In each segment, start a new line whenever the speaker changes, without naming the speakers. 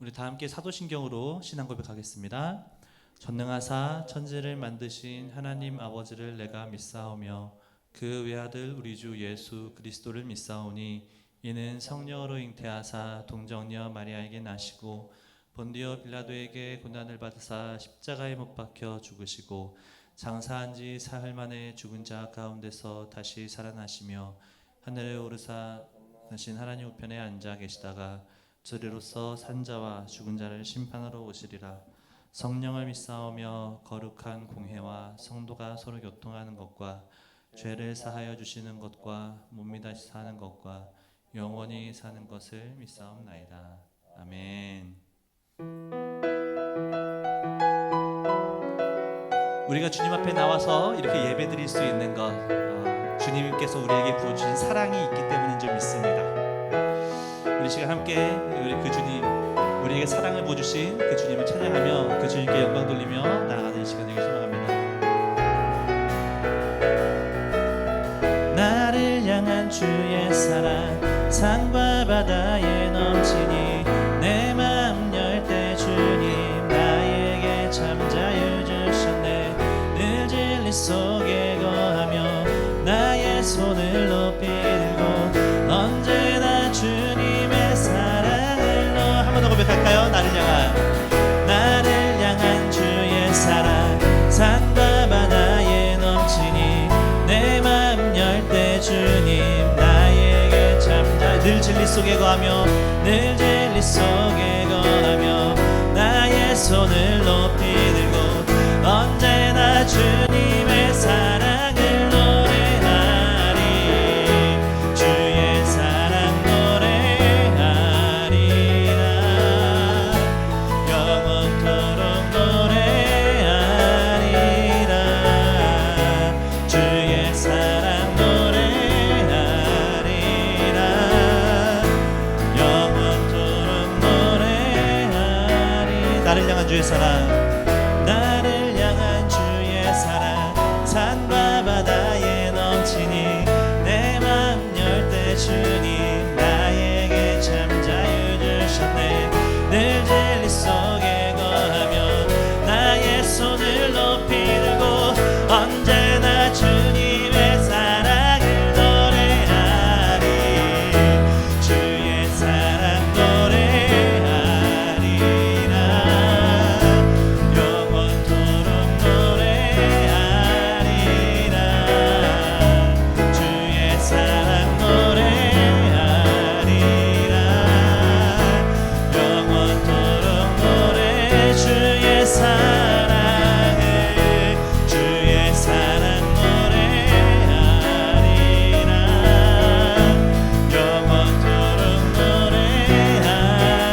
우리 다 함께 사도신경으로 신앙 고백하겠습니다. 전능하사 천지를 만드신 하나님 아버지를 내가 믿사오며 그 외아들 우리 주 예수 그리스도를 믿사오니 이는 성령으로 잉태하사 동정녀 마리아에게 나시고 본디오 빌라도에게 고난을 받으사 십자가에 못 박혀 죽으시고 장사한 지 사흘 만에 죽은 자 가운데서 다시 살아나시며 하늘에 오르사 하신 하나님 우편에 앉아 계시다가 저리로서 산자와 죽은 자를 심판하러 오시리라. 성령을 믿사오며 거룩한 공회와 성도가 서로 교통하는 것과 죄를 사하여 주시는 것과 몸이 다시 사는 것과 영원히 사는 것을 믿사옵나이다. 아멘. 우리가 주님 앞에 나와서 이렇게 예배드릴 수 있는 것, 주님께서 우리에게 부어주신 사랑이 있기 때문인 줄 믿습니다. 우리 시간 함께 우리 그 주님, 우리에게 사랑을 부어주신 그 주님을 찬양하며 그 주님께 영광 돌리며 나아가는 시간 되길 소망합니다. 나를 향한 주의 사랑 산과 바다에 넘치니 내 마음 열 때 주님 나에게 참 자유 주셨네. 늘 진리 속에 거하며 나의 손을 높이 들고 언제나 주님의 사랑을 한 번 더 고백할까요? 나를 향한 주의 사랑 산과 바다에 넘치니 내 마음 열 때 주님 나에게 참 자유. 늘 진리 속에 거하며 늘 진리 속에 거하며 나의 손을 높이 들고 언제나 주님의 사랑을 노래하리. 주의 사랑 노래하리라. 영원토록 노래하리라. 주의 사랑 노래하리라. 영원토록 노래하리. 나를 향한 주의 사랑, 나를 향한 주의 사랑 산과 바다에 넘치니 내 맘 열 때 주님 나에게 참 자유 주셨네. 늘 진리 속에 거하며 나의 손을 높이 들고 언제나 주님의 사랑을 노래하리. 주의 사랑 노래하리라. 영원토록 노래하리라. 주의 사랑 노래하리라. 영원토록 노래. 주의 사랑을 주의 사랑 노래하리라. 영원토록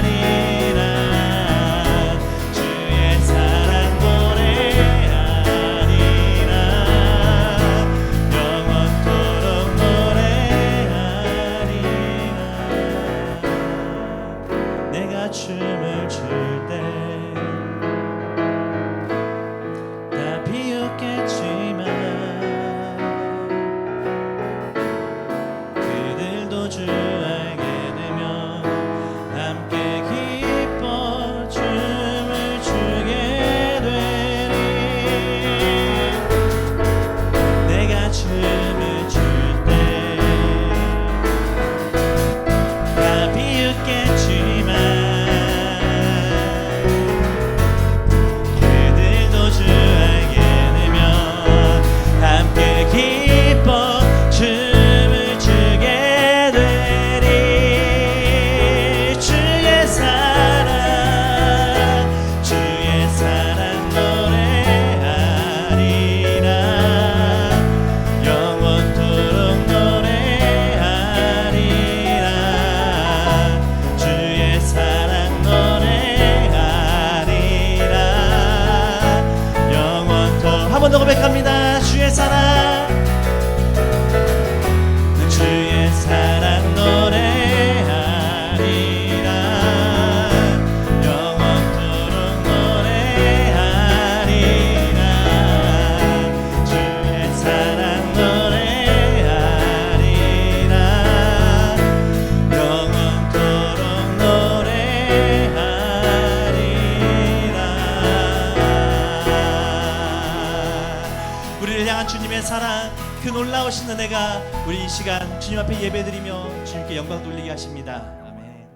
노래하리라. 주의 사랑 노래하리라. 영원토록 노래하리라. 내가 춤을 출 때 다 비웃겠지만 그들도 주 알게 되면 함께 기뻐 춤을 추게 되리. 내가 춤을 출 때 다 비웃겠지만 주님의 사랑, 그 놀라우신 은혜가 우리 이 시간 주님 앞에 예배드리며 주님께 영광 돌리게 하십니다. 아멘.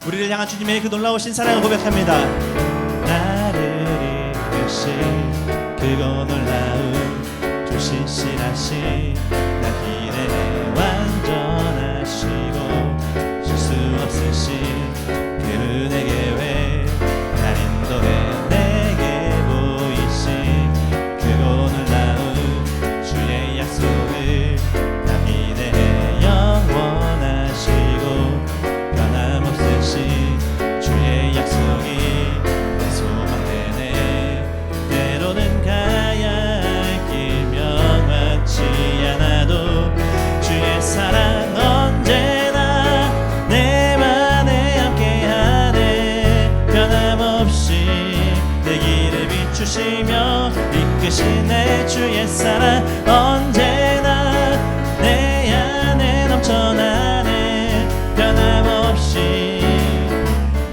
우리를 향한 주님의 그 놀라우신 사랑을 고백합니다. 나를 이끄신 그거 놀라운 주 신실하신 나 길에 완전하시고 실수 없으신 그 은혜 계획 날 인도해 내게 보이신 그거 놀라운 주의 약속을 나 믿네 영원하시고 변함없으신 주의 약속이 내 소망 되네. 때로는 가야 할 길 명확치 않아도 주의 사랑 언제나 내 맘에 함께하네. 변함없이 내 길을 비추시며 이끄시네. 주의 사랑 언제나 내 안에 넘쳐나네. 변함없이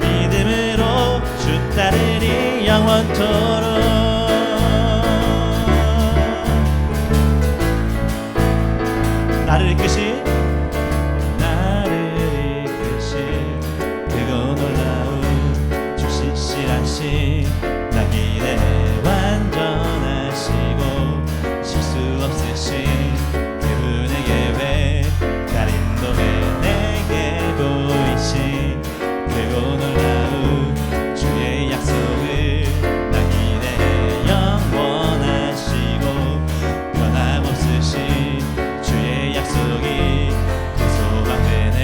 믿음으로 주 따르리 영원토록. 나를 이끄신 그거 놀라운 주 신실하신 나 길에 완전하시고 실수 없으신 그분의 계획 날 인도해 내게 보이신 그거 놀라운 주의 약속을 나 길에 영원하시고 변함없으신 주의 약속이 내 소망 되네.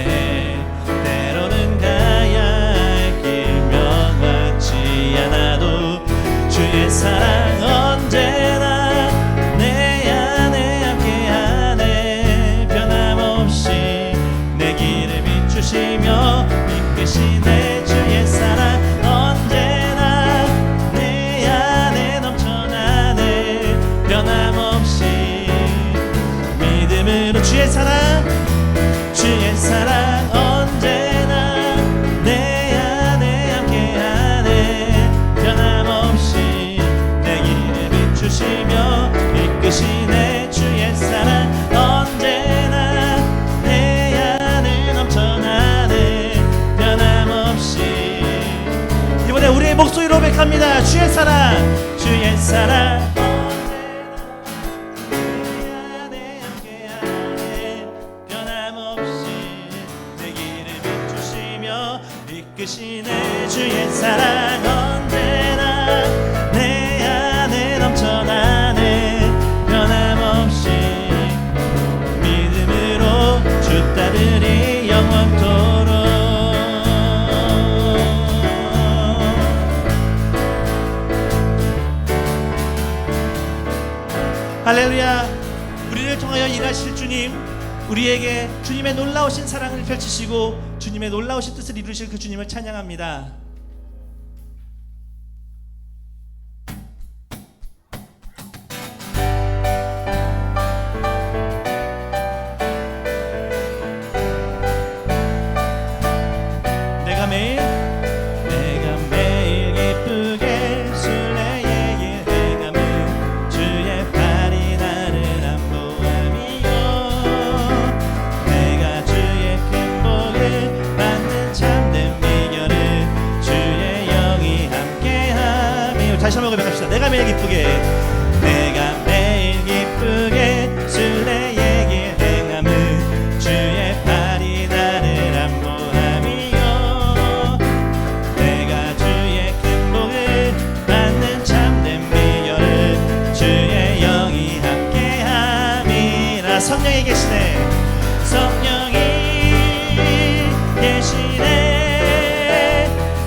때로는 가야 할 길 명확치 않아도 주의 사랑 언제나 내 안에 함께하네. 변함없이 내 길을 비추시며 이끄시네. 주의 사랑 언제나 내 안에 넘쳐나네. 변함없이 믿음으로 주의 사랑 언제나 내 안에 함께하네. 변함없이 내 길을 비추시며 이끄시네. 주의 사랑 언제나 내 안에 넘쳐나네. 변함없이. 이번에 우리의 목소리로 고백합니다. 주의 사랑 이끄시네. 주의 사랑 언제나 내 안에 넘쳐나네. 변함없이 믿음으로 주 따르리 영원토록. 할렐루야. 우리를 통하여 일하실 주님, 우리에게 주님의 놀라우신 사랑을 펼치시고 주님의 놀라우신 뜻을 이루실 그 주님을 찬양합니다. 내가 매일 기쁘게 순례의 길 행함은 주의 팔이 나를 안보함이요. 내가 주의 큰 복을 받는 참된 비결은 주의 영이 함께함이요. 다시 한번 고백합시다. 내가 매일 기쁘게 순례의 길 행함은 주의 팔이 나를 안보함이요. 내가 주의 큰 복을 받는 참된 비결은 주의 영이 함께함이라. 성령이 계시네. 성령이 계시네.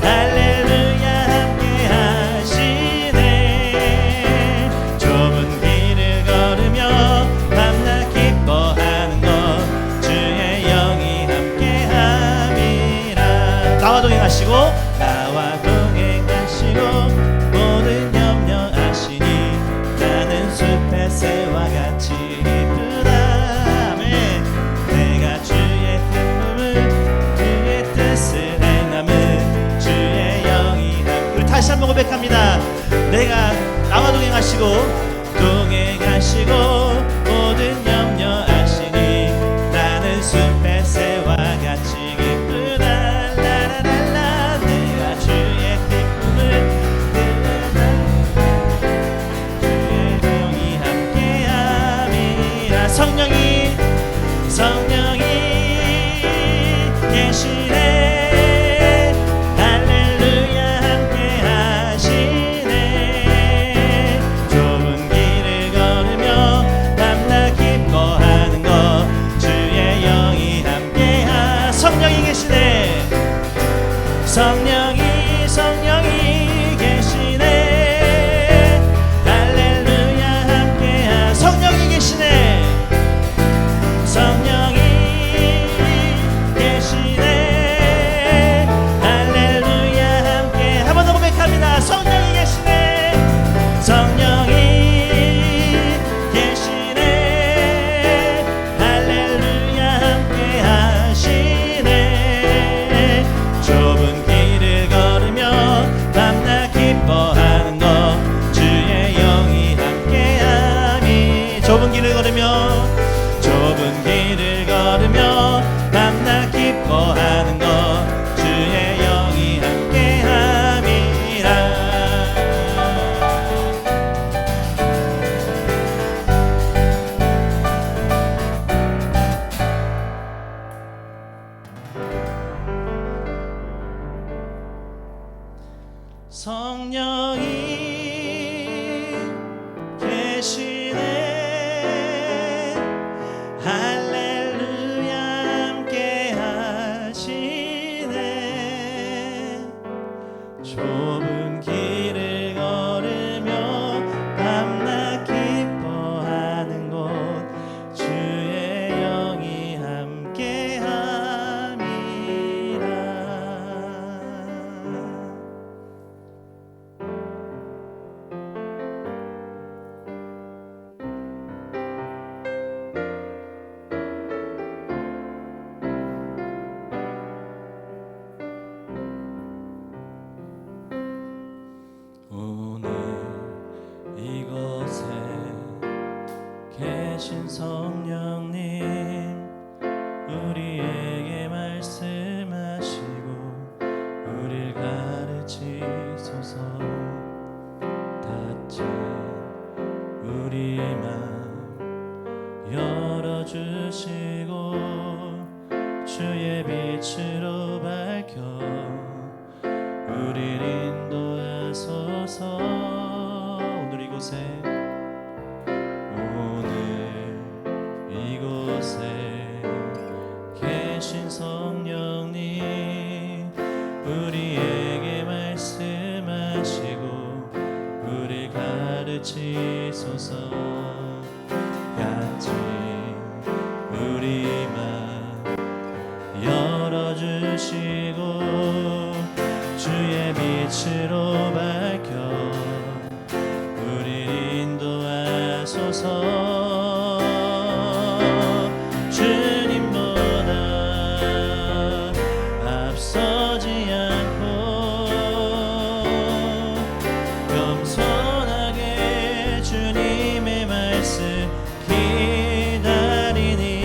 할렐루야 함께 하시네. 좁은 길을 걸으며 밤낮 기뻐하는 것 주의 영이 함께 함이라. 나와 동행하시고 모든 염려 아시니 나는 숲의 새와 같이 기쁘다. 내가 주 성령이 계시네. 할렐루야 함께 하시네. 좁은 길을 걸으며 밤낮 기뻐하는 것 주의 영이 함께하. 성령이 계시네. 성령이 계시네. 할렐루야 함께하. 성령이 계시네. 성령이 계시네. 할렐루야 함께. 한 번 더 고백합니다. 성령이 계시네. 성령이 계시네. 할렐루야 함께 하시네. 좁은 길을 걸으며 밤낮 기뻐하는 것 주의 영이 함께하니. 좁은 길을 걸으며 밤낮 기뻐하는 것 주의 영이 함께함이라. 성령이 계시네. 할렐루야 함께 하시네. 좁은 길을 걸으며 밤낮 기뻐하는 곳 주의 영이 함께 함이라. 오늘 이곳에 계신 성령님, 우리에게 말씀하시고 우릴 가르치소서. 닫힌 우리 맘 열어주시고 주의 빛으로 밝혀 우릴 인도하소서. 오늘 이곳에 계신 성령님, 우리에게 말씀하시고 우릴 가르치소서. 갇힌 우리 맘 열어주시고 주의 빛으로 밝혀 우릴 인도하소서. 주님보다 앞서지 않고 겸손하게 주님의 말씀 기다리니.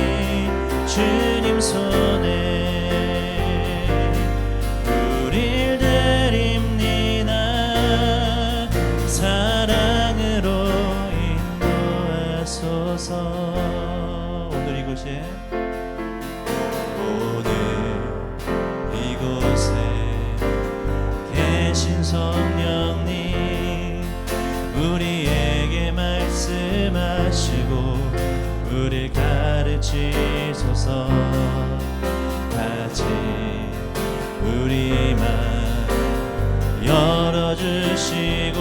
주님 손에 사랑으로 인도하소서. 오늘 이곳에 계신 성령님, 우리에게 말씀하시고 우릴 가르치소서. 닫힌 우리 맘 열어주시고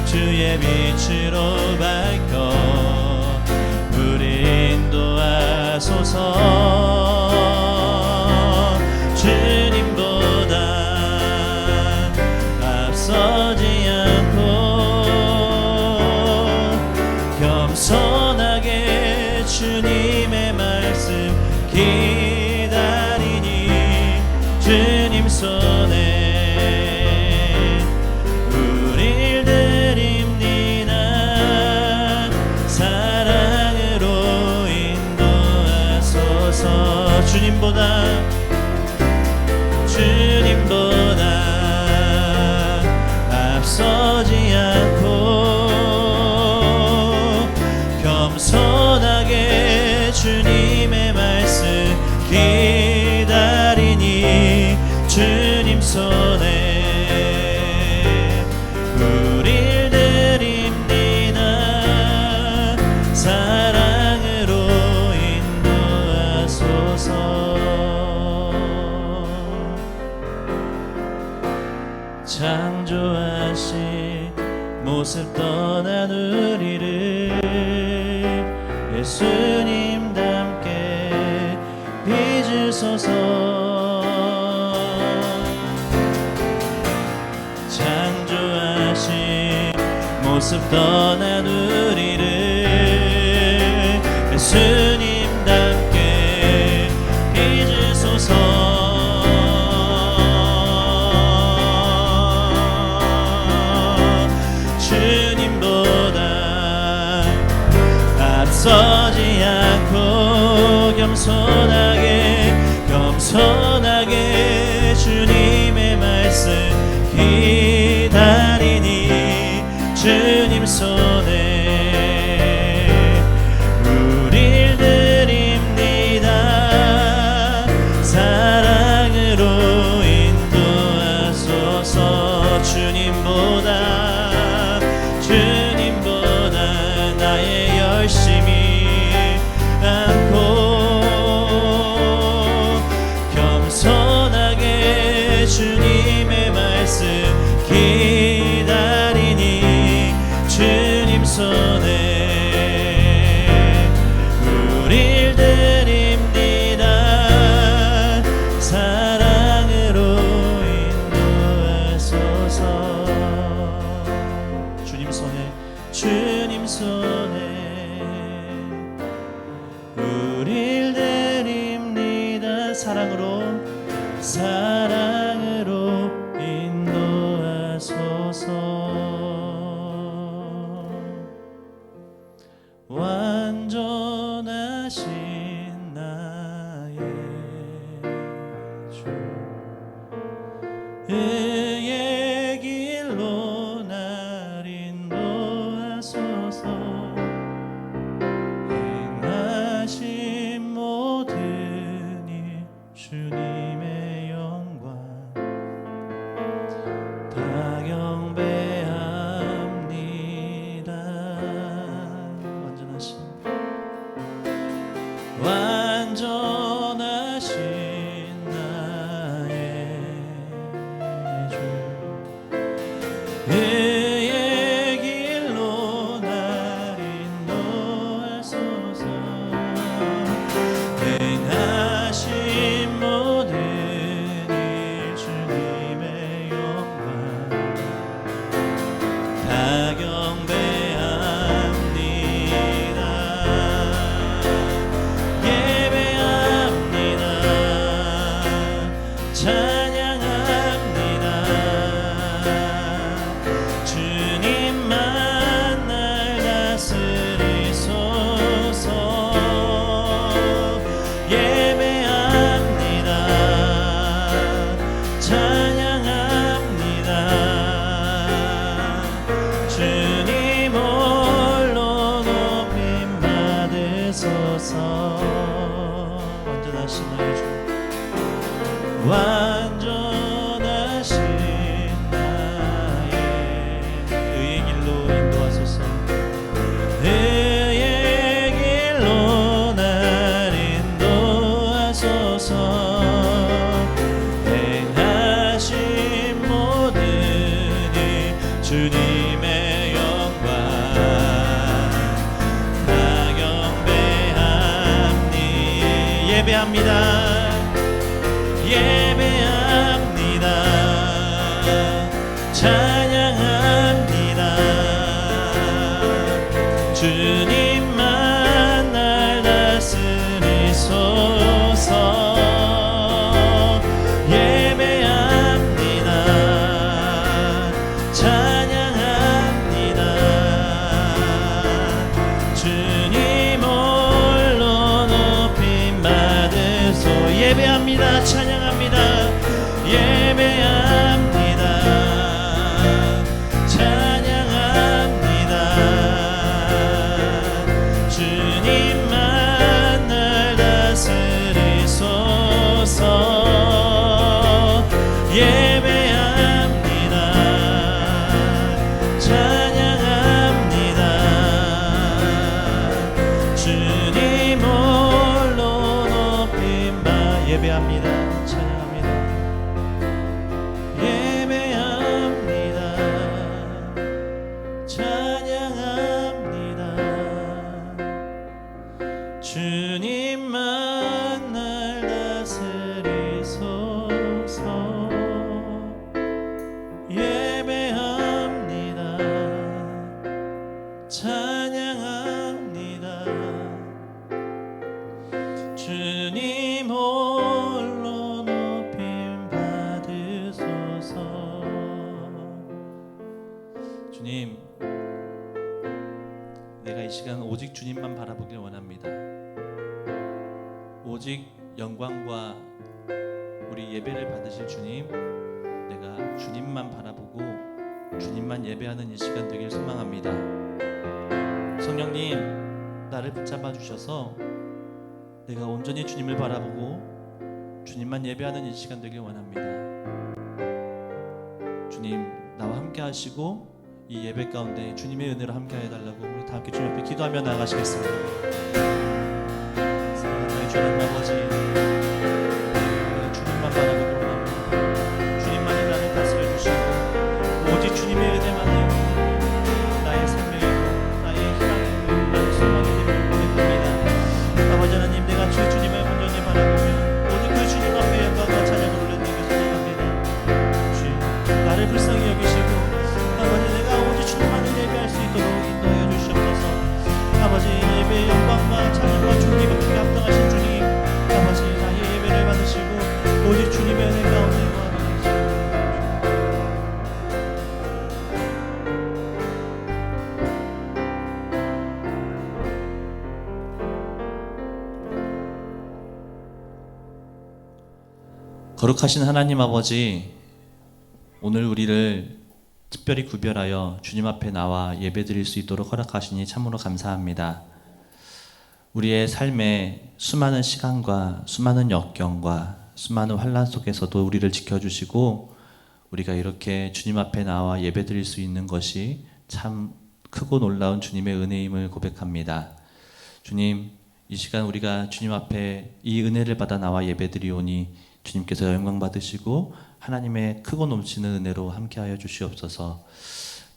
주의 빛으로 밝혀 우릴 인도하소서. 주님보다 앞서지 않고 겸손하게 주님의 말씀 기다리니. 주님 손에 우릴 드립니다. 사랑으로 인도하소서. 주님보다 앞서지 않고 겸손한 주님답게 빚으소서. 창조하신 모습 떠난 우리를 예수님답게 빚으소서. 주님보다 앞서지 않고 겸손하게 주님의 말씀 기다리니 주님 손에 우릴 드립니다. 사랑으로 인도하소서. 주님보다 나의 열심이 않고 겸손하게 주님의 말씀 기다리니 주님 손에 우릴 드립니다. 사랑으로 인도하소서. 주님 손에 우릴 드립니다. 사랑으로 인도하소서. 완전하신 나의 주, 의의 길로 날 인도하소서. 행하신 모든 일 주님의 영광 다 경배합니다. 완전하신 나의 주, 의의 길로 날 인도하소서. 행하신 모든 일 주님의 영광 다 경배합니다. 예배합니다. 찬양합니다. 주님만 날 다스리소서. 예배합니다. 찬양합니다. 주님 홀로 높임 받으소서. 완전하신 나의 주, 완전하신 나의 의의 길로 인도하소서. 의의 길로 날 인도하소서. 행하신 모든 일 주님의 영광 다 경배합니. 예배합니다. 예배합니다. 찬양합니다. 주님만 날 다스리소서. 예배합니다. 찬양합니다. 주님 홀로 높임 받으소. 예배합니다. 찬양합니다. 예배합니다. 찬양합니다. 주님만 날 다스리소서. 예배합니다. 찬양합니다. 주님 홀로 높임 받. 예배합니다. 찬양합니다. 예배합니다. 찬양합니다. 주님만 날 다스리소서. 예배합니다. 찬양합니다. 주님 홀로 높임 받으소서. 주님, 내가 이 시간 오직 주님만 바라보길 원합니다. 오직 영광과 우리 예배를 받으실 주님, 내가 주님만 바라보고 주님만 예배하는 이 시간 되길 소망합니다. 성령님, 나를 붙잡아 주셔서 내가 온전히 주님을 바라보고 주님만 예배하는 이 시간 되길 원합니다. 주님, 나와 함께 하시고 이 예배 가운데 주님의 은혜로 함께 해달라고 우리 다 함께 주님 앞에 기도하며 나아가시겠습니다. 사랑하는 주님 아버지, 내가 주님만 바라보길 원합니다. 주님만이 나를 다스려 주시고 오직 주님의 은혜만이 나의 생명이고 나의 희망이고 나의 소망이 되길 고백합니다. 아버지 하나님, 내가 주님을 온전히 바라보며 오직 그 주님 앞에 영광과 찬양을 올려드리기 소망합니다. 주, 나를 불쌍히 여기시고 아버지, 내가 오직 주님만을 예배할 수 있도록 인도하여 주시옵소서. 아버지, 예배의 영광과 찬양과 존귀가 크게 합당하신 주님, 아버지, 나의 예배를 받으시고 오직 주님의 은혜 가운데 거룩하신 하나님 아버지, 오늘 우리를 특별히 구별하여 주님 앞에 나와 예배드릴 수 있도록 허락하시니 참으로 감사합니다. 우리의 삶에 수많은 시간과 수많은 역경과 수많은 환난 속에서도 우리를 지켜주시고 우리가 이렇게 주님 앞에 나와 예배드릴 수 있는 것이 참 크고 놀라운 주님의 은혜임을 고백합니다. 주님, 이 시간 우리가 주님 앞에 이 은혜를 받아 나와 예배드리오니 주님께서 영광 받으시고 하나님의 크고 넘치는 은혜로 함께하여 주시옵소서.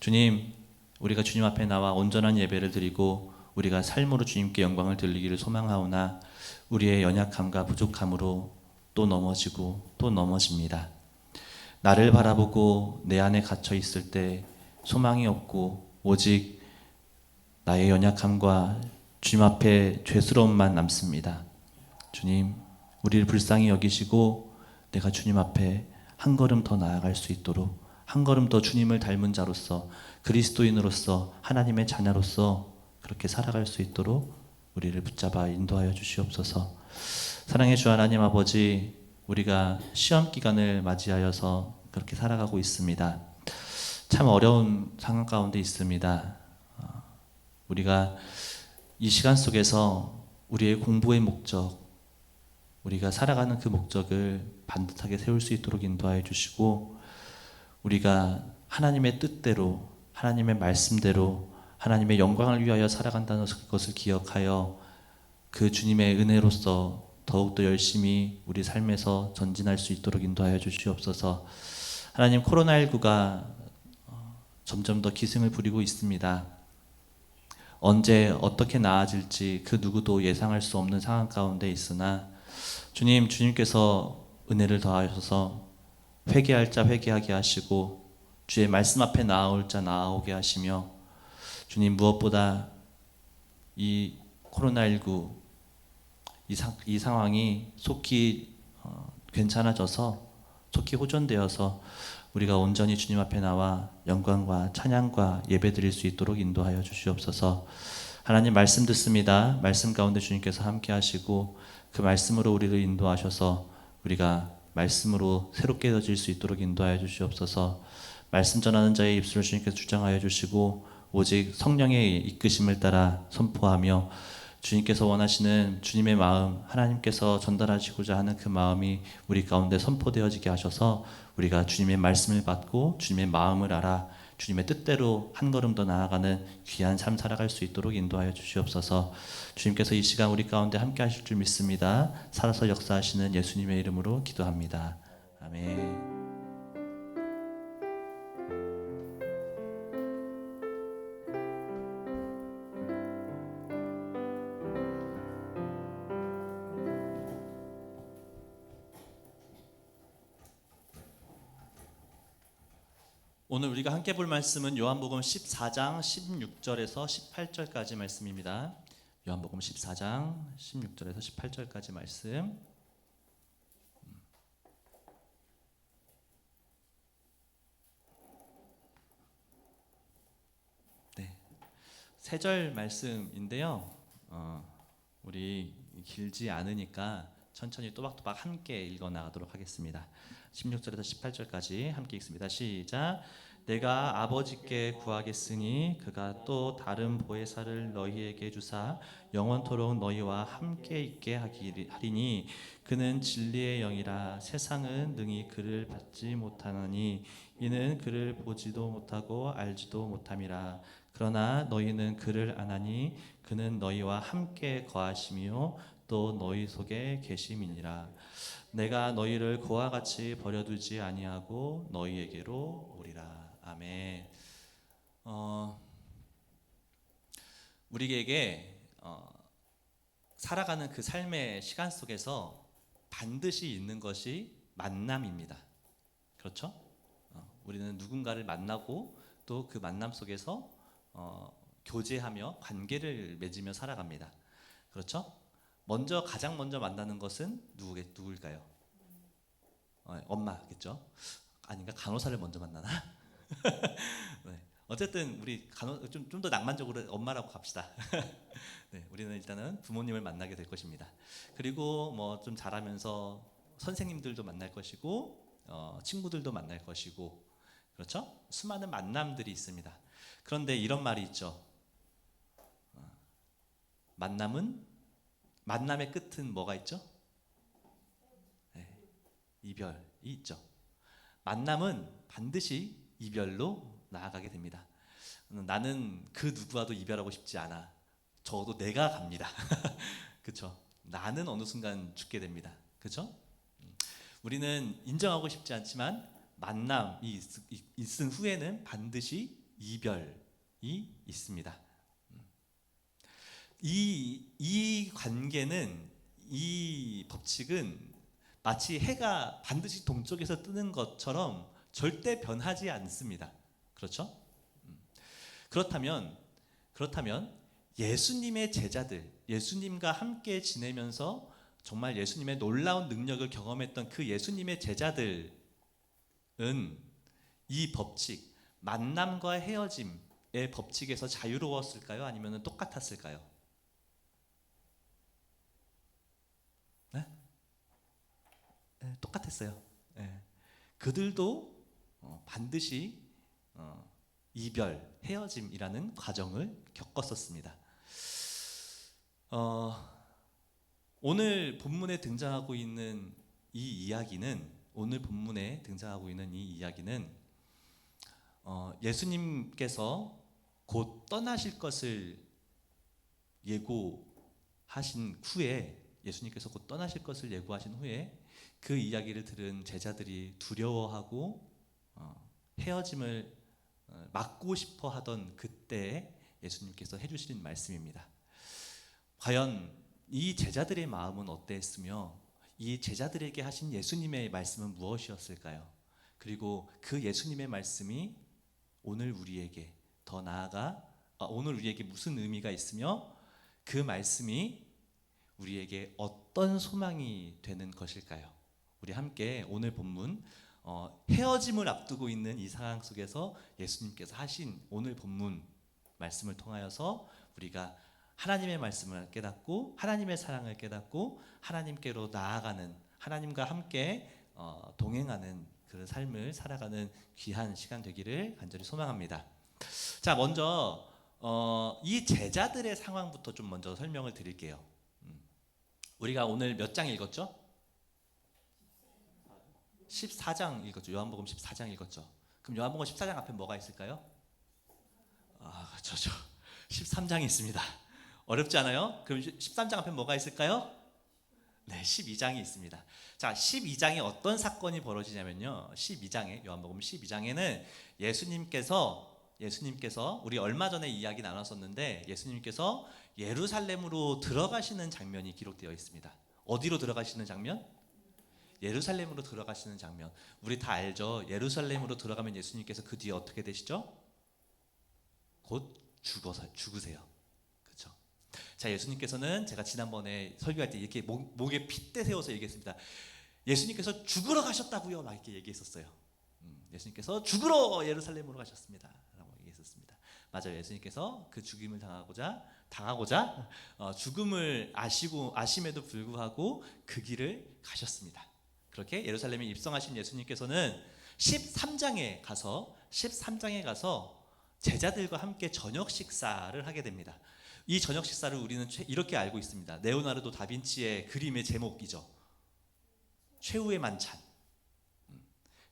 주님, 우리가 주님 앞에 나와 온전한 예배를 드리고 우리가 삶으로 주님께 영광을 돌리기를 소망하오나 우리의 연약함과 부족함으로 또 넘어지고 또 넘어집니다. 나를 바라보고 내 안에 갇혀 있을 때 소망이 없고 오직 나의 연약함과 주님 앞에 죄스러움만 남습니다. 주님, 우리를 불쌍히 여기시고 내가 주님 앞에 한 걸음 더 나아갈 수 있도록, 한 걸음 더 주님을 닮은 자로서, 그리스도인으로서, 하나님의 자녀로서 그렇게 살아갈 수 있도록 우리를 붙잡아 인도하여 주시옵소서. 사랑의 주 하나님 아버지, 우리가 시험 기간을 맞이하여서 그렇게 살아가고 있습니다. 참 어려운 상황 가운데 있습니다. 우리가 이 시간 속에서 우리의 공부의 목적, 우리가 살아가는 그 목적을 반듯하게 세울 수 있도록 인도하여 주시고 우리가 하나님의 뜻대로, 하나님의 말씀대로 하나님의 영광을 위하여 살아간다는 것을 기억하여 그 주님의 은혜로서 더욱더 열심히 우리 삶에서 전진할 수 있도록 인도하여 주시옵소서. 하나님, 코로나19가 점점 더 기승을 부리고 있습니다. 언제 어떻게 나아질지 그 누구도 예상할 수 없는 상황 가운데 있으나 주님, 주님께서 은혜를 더하셔서 회개할 자 회개하게 하시고 주의 말씀 앞에 나아올 자 나아오게 하시며 주님, 무엇보다 이 코로나19 이 상황이 속히 괜찮아져서 속히 호전되어서 우리가 온전히 주님 앞에 나와 영광과 찬양과 예배드릴 수 있도록 인도하여 주시옵소서. 하나님, 말씀 듣습니다. 말씀 가운데 주님께서 함께 하시고 그 말씀으로 우리를 인도하셔서 우리가 말씀으로 새롭게 되어질 수 있도록 인도하여 주시옵소서. 말씀 전하는 자의 입술을 주님께서 주장하여 주시고 오직 성령의 이끄심을 따라 선포하며 주님께서 원하시는 주님의 마음, 하나님께서 전달하시고자 하는 그 마음이 우리 가운데 선포되어지게 하셔서 우리가 주님의 말씀을 받고 주님의 마음을 알아 주님의 뜻대로 한 걸음 더 나아가는 귀한 삶 살아갈 수 있도록 인도하여 주시옵소서. 주님께서 이 시간 우리 가운데 함께 하실 줄 믿습니다. 살아서 역사하시는 예수님의 이름으로 기도합니다. 아멘. 오늘 우리가 함께 볼 말씀은 요한복음 14장 16절에서 18절까지 말씀입니다. 요한복음 14장 16절에서 18절까지 말씀. 네, 세 절 말씀인데요. 우리 길지 않으니까 천천히 또박또박 함께 읽어 나가도록 하겠습니다. 16절에서 18절까지 함께 읽습니다. 시작. 내가 아버지께 구하겠으니 그가 또 다른 보혜사를 너희에게 주사 영원토록 너희와 함께 있게 하리니 그는 진리의 영이라. 세상은 능히 그를 받지 못하느니 이는 그를 보지도 못하고 알지도 못함이라. 그러나 너희는 그를 아나니 그는 너희와 함께 거하시며 또 너희 속에 계심이니라. 내가 너희를 그와 같이 버려두지 아니하고 너희에게로 오리라. 아멘. 우리에게 살아가는 그 삶의 시간 속에서 반드시 있는 것이 만남입니다. 그렇죠? 우리는 누군가를 만나고 또 그 만남 속에서 교제하며 관계를 맺으며 살아갑니다. 그렇죠? 가장 먼저 만나는 것은 누구일까요? 엄마겠죠? 아닌가? 간호사를 먼저 만나나? 네. 어쨌든 우리 좀 더 낭만적으로 엄마라고 갑시다. 네, 우리는 일단은 부모님을 만나게 될 것입니다. 그리고 뭐 좀 자라면서 선생님들도 만날 것이고 친구들도 만날 것이고, 그렇죠? 수많은 만남들이 있습니다. 그런데 이런 말이 있죠. 만남의 끝은 뭐가 있죠? 네, 이별이 있죠. 만남은 반드시 이별로 나아가게 됩니다. 나는 그 누구와도 이별하고 싶지 않아. 적어도 내가 갑니다. 그렇죠? 나는 어느 순간 죽게 됩니다. 그렇죠? 우리는 인정하고 싶지 않지만 만남이 있은 후에는 반드시 이별이 있습니다. 이 관계는, 이 법칙은 마치 해가 반드시 동쪽에서 뜨는 것처럼 절대 변하지 않습니다. 그렇죠? 그렇다면 예수님의 제자들, 예수님과 함께 지내면서 정말 예수님의 놀라운 능력을 경험했던 그 예수님의 제자들은 이 법칙, 만남과 헤어짐의 법칙에서 자유로웠을까요? 아니면 똑같았을까요? 네? 네, 똑같았어요. 네. 그들도 반드시 이별, 헤어짐이라는 과정을 겪었었습니다. 오늘 본문에 등장하고 있는 이 이야기는 예수님께서 곧 떠나실 것을 예고하신 후에 그 이야기를 들은 제자들이 두려워하고 헤어짐을 막고 싶어 하던 그때 예수님께서 해주신 말씀입니다. 과연 이 제자들의 마음은 어땠으며 이 제자들에게 하신 예수님의 말씀은 무엇이었을까요? 그리고 그 예수님의 말씀이 오늘 우리에게 오늘 우리에게 무슨 의미가 있으며 그 말씀이 우리에게 어떤 소망이 되는 것일까요? 우리 함께 오늘 본문 헤어짐을 앞두고 있는 이 상황 속에서 예수님께서 하신 오늘 본문 말씀을 통하여서 우리가 하나님의 말씀을 깨닫고 하나님의 사랑을 깨닫고 하나님께로 나아가는, 하나님과 함께 동행하는 그런 삶을 살아가는 귀한 시간 되기를 간절히 소망합니다. 자, 먼저 이 제자들의 상황부터 좀 먼저 설명을 드릴게요. 우리가 오늘 몇 장 읽었죠? 14장 읽었죠. 요한복음 14장 읽었죠. 그럼 요한복음 14장 앞에 뭐가 있을까요? 저죠. 13장이 있습니다. 어렵지 않아요? 그럼 13장 앞에 뭐가 있을까요? 네, 12장이 있습니다. 자, 12장에 어떤 사건이 벌어지냐면요. 요한복음 12장에는 예수님께서 우리 얼마 전에 이야기 나눴었는데 예수님께서 예루살렘으로 들어가시는 장면이 기록되어 있습니다. 어디로 들어가시는 장면? 예루살렘으로 들어가시는 장면, 우리 다 알죠? 예루살렘으로 들어가면 예수님께서 그 뒤에 어떻게 되시죠? 곧 죽으세요. 그렇죠? 자, 예수님께서는 제가 지난번에 설교할 때 이렇게 목에 핏대 세워서 얘기했습니다. 예수님께서 죽으러 가셨다고요, 막 이렇게 얘기했었어요. 예수님께서 죽으러 예루살렘으로 가셨습니다 라고 얘기했었습니다. 맞아요. 예수님께서 그 죽임을 당하고자 죽음을 아심에도 불구하고 그 길을 가셨습니다. 그렇게 예루살렘에 입성하신 예수님께서는 13장에 가서 제자들과 함께 저녁 식사를 하게 됩니다. 이 저녁 식사를 우리는 이렇게 알고 있습니다. 레오나르도 다빈치의 그림의 제목이죠. 최후의 만찬.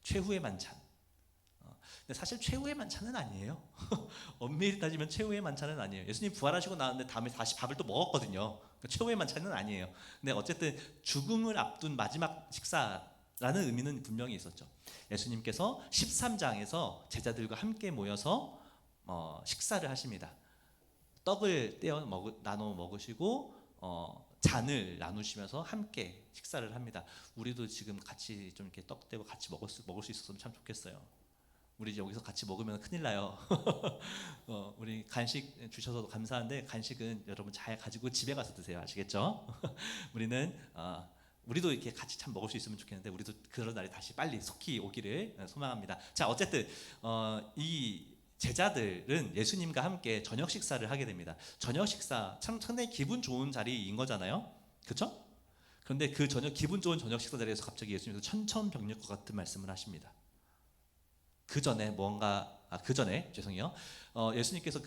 최후의 만찬. 근데 사실 최후의 만찬은 아니에요. 엄밀히 따지면 최후의 만찬은 아니에요. 예수님 부활하시고 나왔는데 다음에 다시 밥을 또 먹었거든요. 그러니까 최후의 만찬은 아니에요. 근데 어쨌든 죽음을 앞둔 마지막 식사라는 의미는 분명히 있었죠. 예수님께서 13장에서 제자들과 함께 모여서 식사를 하십니다. 떡을 나눠 먹으시고 잔을 나누시면서 함께 식사를 합니다. 우리도 지금 같이 좀 이렇게 떡 떼고 같이 먹을 수 있었으면 참 좋겠어요. 우리 여기서 같이 먹으면 큰일 나요. 우리 간식 주셔서 감사한데 간식은 여러분 잘 가지고 집에 가서 드세요. 아시겠죠? 우리도 이렇게 같이 참 먹을 수 있으면 좋겠는데 우리도 그런 날이 다시 빨리 속히 오기를 소망합니다. 자, 어쨌든 이 제자들은 예수님과 함께 저녁 식사를 하게 됩니다. 저녁 식사 참 상당히 기분 좋은 자리인 거잖아요. 그렇죠? 그런데 그 기분 좋은 저녁 식사 자리에서 갑자기 예수님께서 천천벽력과 같은 말씀을 하십니다. 그 전에 죄송해요. 예수님께서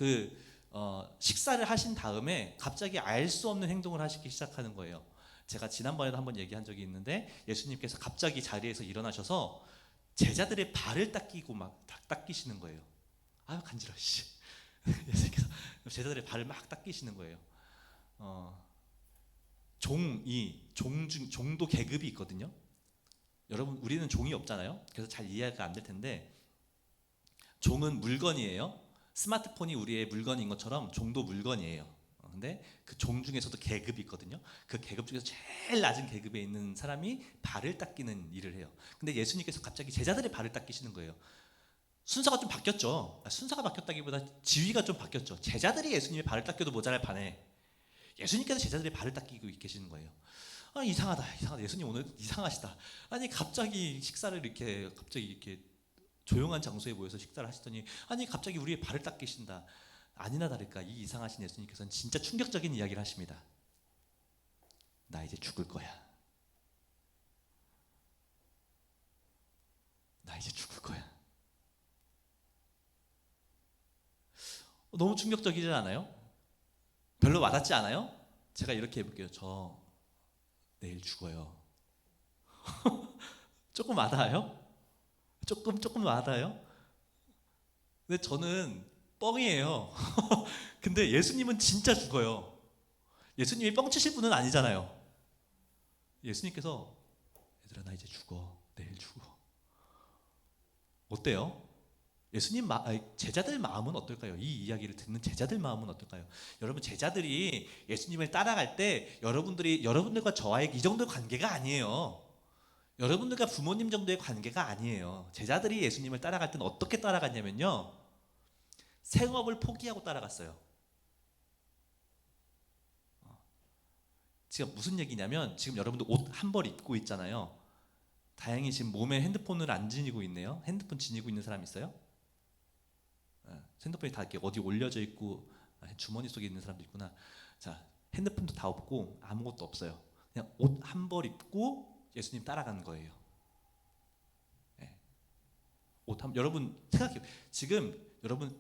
식사를 하신 다음에 갑자기 알 수 없는 행동을 하시기 시작하는 거예요. 제가 지난번에도 한번 얘기한 적이 있는데 예수님께서 갑자기 자리에서 일어나셔서 제자들의 발을 닦이시는 거예요. 아유 간지러워. 예수님께서 제자들의 발을 막 닦이시는 거예요. 종도 계급이 있거든요. 여러분 우리는 종이 없잖아요. 그래서 잘 이해가 안 될 텐데 종은 물건이에요. 스마트폰이 우리의 물건인 것처럼 종도 물건이에요. 근데 그 종 중에서도 계급이 있거든요. 그 계급 중에서 제일 낮은 계급에 있는 사람이 발을 닦이는 일을 해요. 근데 예수님께서 갑자기 제자들의 발을 닦이시는 거예요. 순서가 좀 바뀌었죠. 순서가 바뀌었다기보다 지위가 좀 바뀌었죠. 제자들이 예수님의 발을 닦여도 모자랄 판에 예수님께서 제자들의 발을 닦이고 계시는 거예요. 이상하다. 예수님 오늘 이상하시다. 아니 갑자기 식사를 이렇게 조용한 장소에 모여서 식사를 하시더니 갑자기 우리의 발을 닦이신다. 아니나 다를까 이 이상하신 예수님께서는 진짜 충격적인 이야기를 하십니다. 나 이제 죽을 거야. 나 이제 죽을 거야. 너무 충격적이지 않아요? 별로 와닿지 않아요? 제가 이렇게 해볼게요. 저 내일 죽어요. 조금 와닿아요? 조금 와닿아요? 근데 저는 뻥이에요. 근데 예수님은 진짜 죽어요. 예수님이 뻥치실 분은 아니잖아요. 예수님께서 얘들아 나 이제 죽어. 내일 죽어. 어때요? 제자들 마음은 어떨까요? 이 이야기를 듣는 제자들 마음은 어떨까요? 여러분 제자들이 예수님을 따라갈 때 여러분들과 저와의 이 정도 관계가 아니에요. 여러분들과 부모님 정도의 관계가 아니에요. 제자들이 예수님을 따라갈 때는 어떻게 따라갔냐면요. 생업을 포기하고 따라갔어요. 지금 무슨 얘기냐면 지금 여러분들 옷 한 벌 입고 있잖아요. 다행히 지금 몸에 핸드폰을 안 지니고 있네요. 핸드폰 지니고 있는 사람 있어요? 핸드폰이 다 이렇게 어디 올려져 있고 주머니 속에 있는 사람도 있구나. 자, 핸드폰도 다 없고 아무것도 없어요. 그냥 옷 한 벌 입고 예수님 따라간 거예요. 여러분 생각해요. 지금 여러분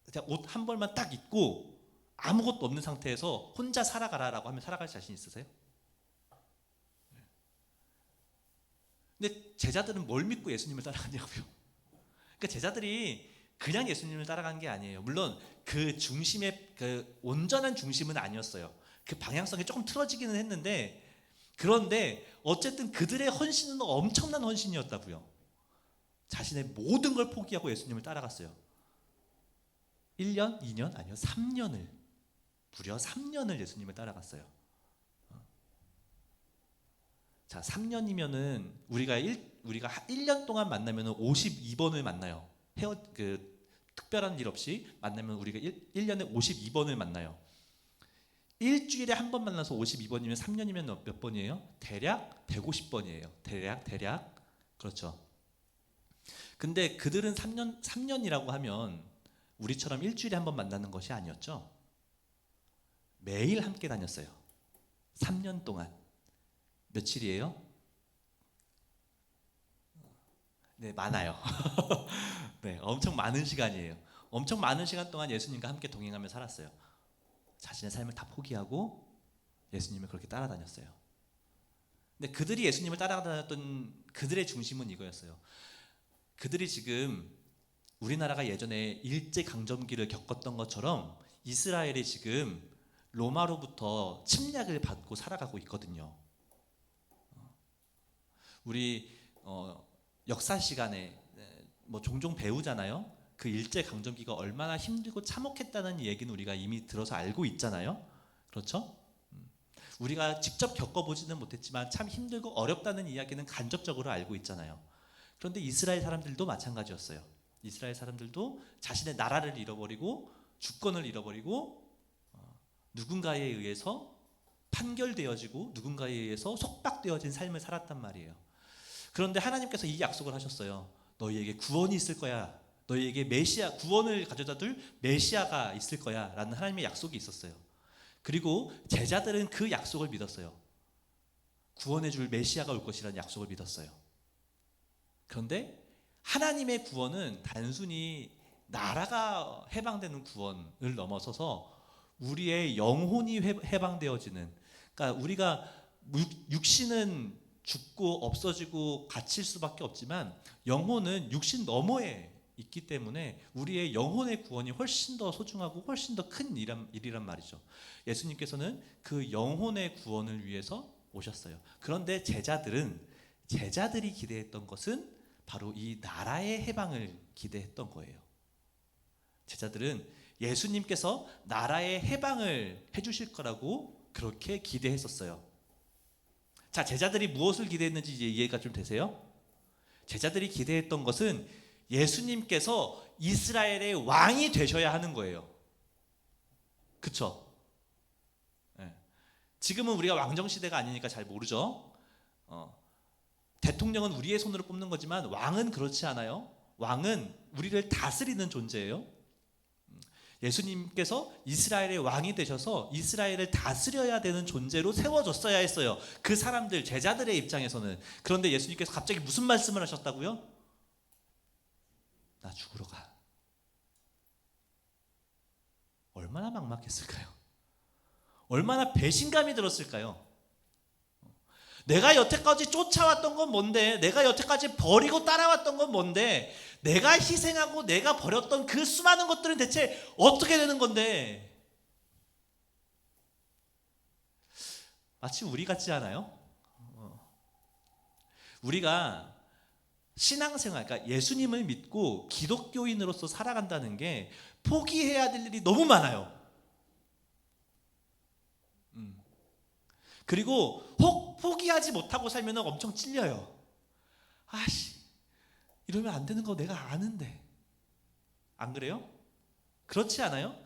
그냥 옷 한 벌만 딱 입고 아무것도 없는 상태에서 혼자 살아가라라고 하면 살아갈 자신 있으세요? 근데 제자들은 뭘 믿고 예수님을 따라갔냐고요. 그러니까 제자들이 그냥 예수님을 따라간 게 아니에요. 물론 그 중심의 온전한 중심은 아니었어요. 그 방향성이 조금 틀어지기는 했는데 그런데 어쨌든 그들의 헌신은 엄청난 헌신이었다고요. 자신의 모든 걸 포기하고 예수님을 따라갔어요. 1년, 2년, 아니요 3년을 무려 3년을 예수님을 따라갔어요. 자, 3년이면은 우리가 1년 동안 만나면은 52번을 만나요. 특별한 일 없이 만나면 우리가 1년에 52번을 만나요. 일주일에 한 번 만나서 52번이면 3년이면 몇 번이에요? 대략 150번이에요. 대략. 그렇죠. 근데 그들은 3년이라고 하면 우리처럼 일주일에 한 번 만나는 것이 아니었죠. 매일 함께 다녔어요. 3년 동안. 며칠이에요? 네, 많아요. 네, 엄청 많은 시간이에요. 엄청 많은 시간 동안 예수님과 함께 동행하며 살았어요. 자신의 삶을 다 포기하고 예수님을 그렇게 따라다녔어요. 근데 그들이 예수님을 따라다녔던 그들의 중심은 이거였어요. 그들이 지금 우리나라가 예전에 일제강점기를 겪었던 것처럼 이스라엘이 지금 로마로부터 침략을 받고 살아가고 있거든요. 우리 역사 시간에 뭐 종종 배우잖아요. 그 일제강점기가 얼마나 힘들고 참혹했다는 얘기는 우리가 이미 들어서 알고 있잖아요. 그렇죠? 우리가 직접 겪어보지는 못했지만 참 힘들고 어렵다는 이야기는 간접적으로 알고 있잖아요. 그런데 이스라엘 사람들도 마찬가지였어요. 이스라엘 사람들도 자신의 나라를 잃어버리고 주권을 잃어버리고 누군가에 의해서 판결되어지고 누군가에 의해서 속박되어진 삶을 살았단 말이에요. 그런데 하나님께서 이 약속을 하셨어요. 너희에게 구원이 있을 거야. 너희에게 메시아, 구원을 가져다 둘 메시아가 있을 거야 라는 하나님의 약속이 있었어요. 그리고 제자들은 그 약속을 믿었어요. 구원해 줄 메시아가 올 것이라는 약속을 믿었어요. 그런데 하나님의 구원은 단순히 나라가 해방되는 구원을 넘어서서 우리의 영혼이 해방되어지는, 그러니까 우리가 육신은 죽고 없어지고 갇힐 수밖에 없지만 영혼은 육신 너머에 있기 때문에 우리의 영혼의 구원이 훨씬 더 소중하고 훨씬 더 큰 일이란 말이죠. 예수님께서는 그 영혼의 구원을 위해서 오셨어요. 그런데 제자들이 기대했던 것은 바로 이 나라의 해방을 기대했던 거예요. 제자들은 예수님께서 나라의 해방을 해주실 거라고 그렇게 기대했었어요. 자, 제자들이 무엇을 기대했는지 이제 이해가 좀 되세요? 제자들이 기대했던 것은 예수님께서 이스라엘의 왕이 되셔야 하는 거예요. 그쵸? 네. 지금은 우리가 왕정시대가 아니니까 잘 모르죠. 대통령은 우리의 손으로 뽑는 거지만 왕은 그렇지 않아요. 왕은 우리를 다스리는 존재예요. 예수님께서 이스라엘의 왕이 되셔서 이스라엘을 다스려야 되는 존재로 세워졌어야 했어요. 그 사람들, 제자들의 입장에서는. 그런데 예수님께서 갑자기 무슨 말씀을 하셨다고요? 나 죽으러 가. 얼마나 막막했을까요? 얼마나 배신감이 들었을까요? 내가 여태까지 쫓아왔던 건 뭔데? 내가 여태까지 버리고 따라왔던 건 뭔데? 내가 희생하고 내가 버렸던 그 수많은 것들은 대체 어떻게 되는 건데? 마치 우리 같지 않아요? 우리가 신앙생활, 그러니까 예수님을 믿고 기독교인으로서 살아간다는 게 포기해야 될 일이 너무 많아요. 그리고 혹 포기하지 못하고 살면 엄청 찔려요. 아씨, 이러면 안 되는 거 내가 아는데. 안 그래요? 그렇지 않아요?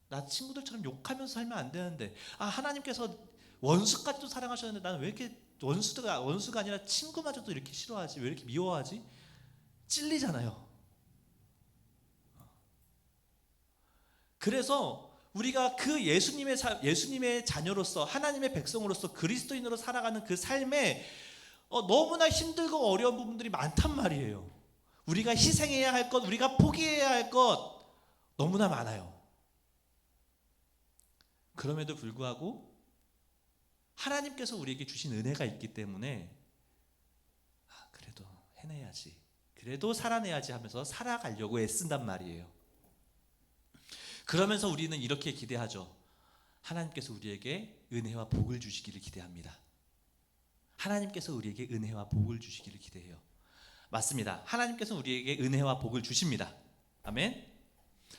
나 친구들처럼 욕하면서 살면 안 되는데. 하나님께서 원수까지도 사랑하셨는데 나는 왜 이렇게 원수가 아니라 친구마저도 이렇게 싫어하지? 왜 이렇게 미워하지? 찔리잖아요. 그래서 우리가 그 예수님의 자녀로서 하나님의 백성으로서 그리스도인으로 살아가는 그 삶에 너무나 힘들고 어려운 부분들이 많단 말이에요. 우리가 희생해야 할 것, 우리가 포기해야 할 것 너무나 많아요. 그럼에도 불구하고 하나님께서 우리에게 주신 은혜가 있기 때문에 그래도 해내야지, 그래도 살아내야지 하면서 살아가려고 애쓴단 말이에요. 그러면서 우리는 이렇게 기대하죠. 하나님께서 우리에게 은혜와 복을 주시기를 기대합니다. 하나님께서 우리에게 은혜와 복을 주시기를 기대해요. 맞습니다. 하나님께서 우리에게 은혜와 복을 주십니다. 아멘.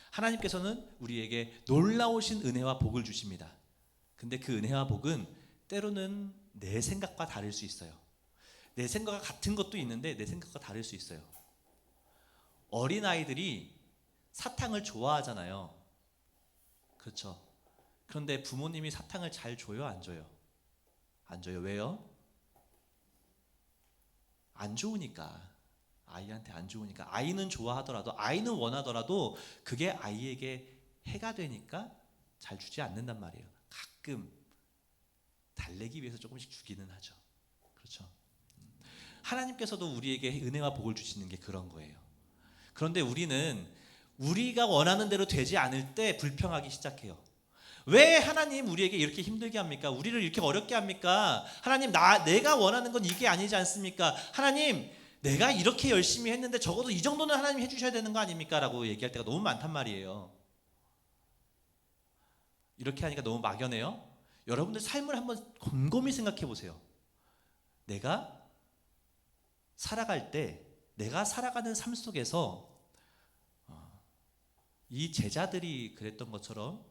하나님께서는 우리에게 놀라우신 은혜와 복을 주십니다. 근데 그 은혜와 복은 때로는 내 생각과 다를 수 있어요. 내 생각과 같은 것도 있는데 내 생각과 다를 수 있어요. 어린아이들이 사탕을 좋아하잖아요. 그렇죠? 그런데 부모님이 사탕을 잘 줘요, 안 줘요? 안 줘요. 왜요? 안 좋으니까. 아이한테 안 좋으니까. 아이는 좋아하더라도, 아이는 원하더라도 그게 아이에게 해가 되니까 잘 주지 않는단 말이에요. 가끔 달래기 위해서 조금씩 주기는 하죠. 그렇죠? 하나님께서도 우리에게 은혜와 복을 주시는 게 그런 거예요. 그런데 우리는 우리가 원하는 대로 되지 않을 때 불평하기 시작해요. 왜 하나님 우리에게 이렇게 힘들게 합니까? 우리를 이렇게 어렵게 합니까? 하나님, 내가 원하는 건 이게 아니지 않습니까? 하나님, 내가 이렇게 열심히 했는데 적어도 이 정도는 하나님 해주셔야 되는 거 아닙니까? 라고 얘기할 때가 너무 많단 말이에요. 이렇게 하니까 너무 막연해요. 여러분들 삶을 한번 곰곰이 생각해 보세요. 내가 살아갈 때, 내가 살아가는 삶 속에서 이 제자들이 그랬던 것처럼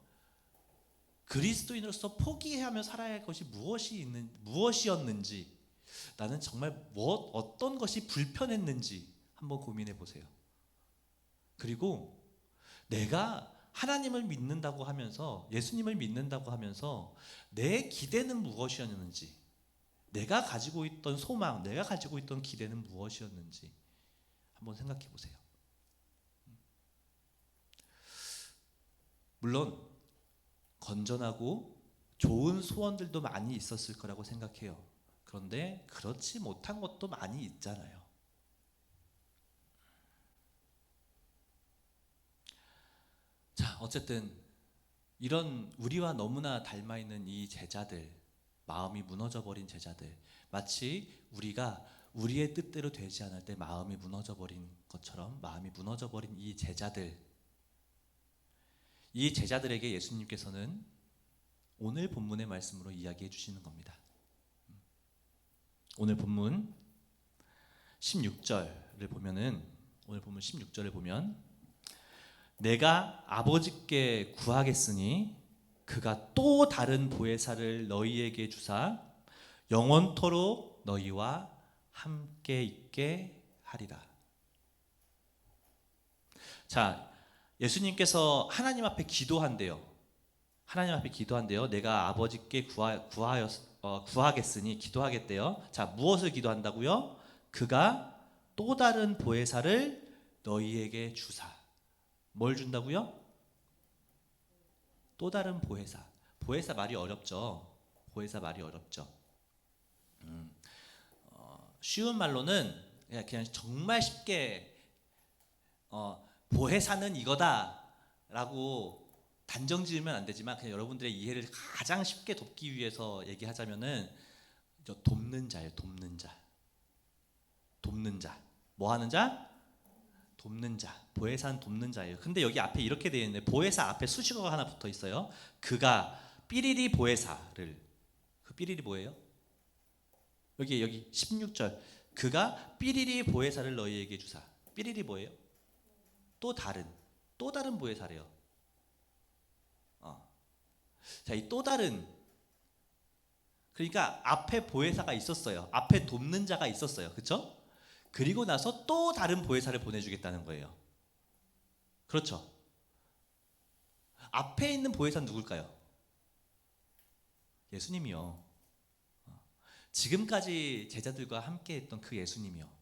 그리스도인으로서 포기하며 살아야 할 것이 무엇이었는지, 나는 정말 어떤 것이 불편했는지 한번 고민해 보세요. 그리고 내가 하나님을 믿는다고 하면서, 예수님을 믿는다고 하면서 내 기대는 무엇이었는지, 내가 가지고 있던 소망, 내가 가지고 있던 기대는 무엇이었는지 한번 생각해 보세요. 물론 건전하고 좋은 소원들도 많이 있었을 거라고 생각해요. 그런데 그렇지 못한 것도 많이 있잖아요. 자, 어쨌든 이런 우리와 너무나 닮아 있는 이 제자들, 마음이 무너져 버린 제자들, 마치 우리가 우리의 뜻대로 되지 않을 때 마음이 무너져 버린 것처럼 마음이 무너져 버린 이 제자들에게 예수님께서는 오늘 본문의 말씀으로 이야기해 주시는 겁니다. 오늘 본문 16절을 보면은, 오늘 본문 16절을 보면, 내가 아버지께 구하겠으니 그가 또 다른 보혜사를 너희에게 주사 영원토록 너희와 함께 있게 하리라. 자, 예수님께서 하나님 앞에 기도한대요. 하나님 앞에 기도한대요. 내가 아버지께 구하겠으니, 기도하겠대요. 자, 무엇을 기도한다고요? 그가 또 다른 보혜사를 너희에게 주사. 뭘 준다고요? 또 다른 보혜사. 보혜사 말이 어렵죠. 보혜사 말이 어렵죠. 쉬운 말로는 그냥 정말 쉽게 보혜사는 이거다라고 단정 지으면 안 되지만, 그냥 여러분들의 이해를 가장 쉽게 돕기 위해서 얘기하자면은 돕는 자예요. 돕는 자. 돕는 자. 뭐 하는 자? 돕는 자. 보혜사는 돕는 자예요. 근데 여기 앞에 이렇게 되어 있는데, 보혜사 앞에 수식어가 하나 붙어 있어요. 그가 삐리리 보혜사를. 그 삐리리 뭐예요? 여기 16절. 그가 삐리리 보혜사를 너희에게 주사. 삐리리 뭐예요? 또 다른 보혜사래요. 자, 이 또 다른, 그러니까 앞에 보혜사가 있었어요. 앞에 돕는 자가 있었어요. 그렇죠? 그리고 나서 또 다른 보혜사를 보내주겠다는 거예요. 그렇죠? 앞에 있는 보혜사는 누굴까요? 예수님이요. 지금까지 제자들과 함께 했던 그 예수님이요.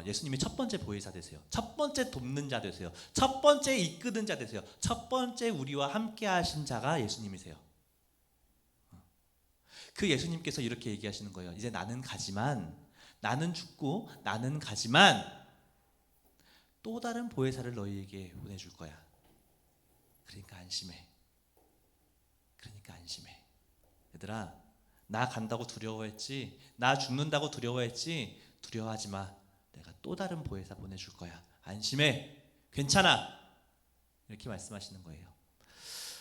예수님이 첫 번째 보혜사 되세요. 첫 번째 돕는 자 되세요. 첫 번째 이끄는 자 되세요. 첫 번째 우리와 함께 하신 자가 예수님이세요. 그 예수님께서 이렇게 얘기하시는 거예요. 이제 나는 가지만, 나는 죽고 나는 가지만 또 다른 보혜사를 너희에게 보내줄 거야. 그러니까 안심해. 그러니까 안심해. 얘들아, 나 간다고 두려워했지, 나 죽는다고 두려워했지, 두려워하지 마. 내가 또 다른 보혜사 보내줄 거야. 안심해. 괜찮아. 이렇게 말씀하시는 거예요.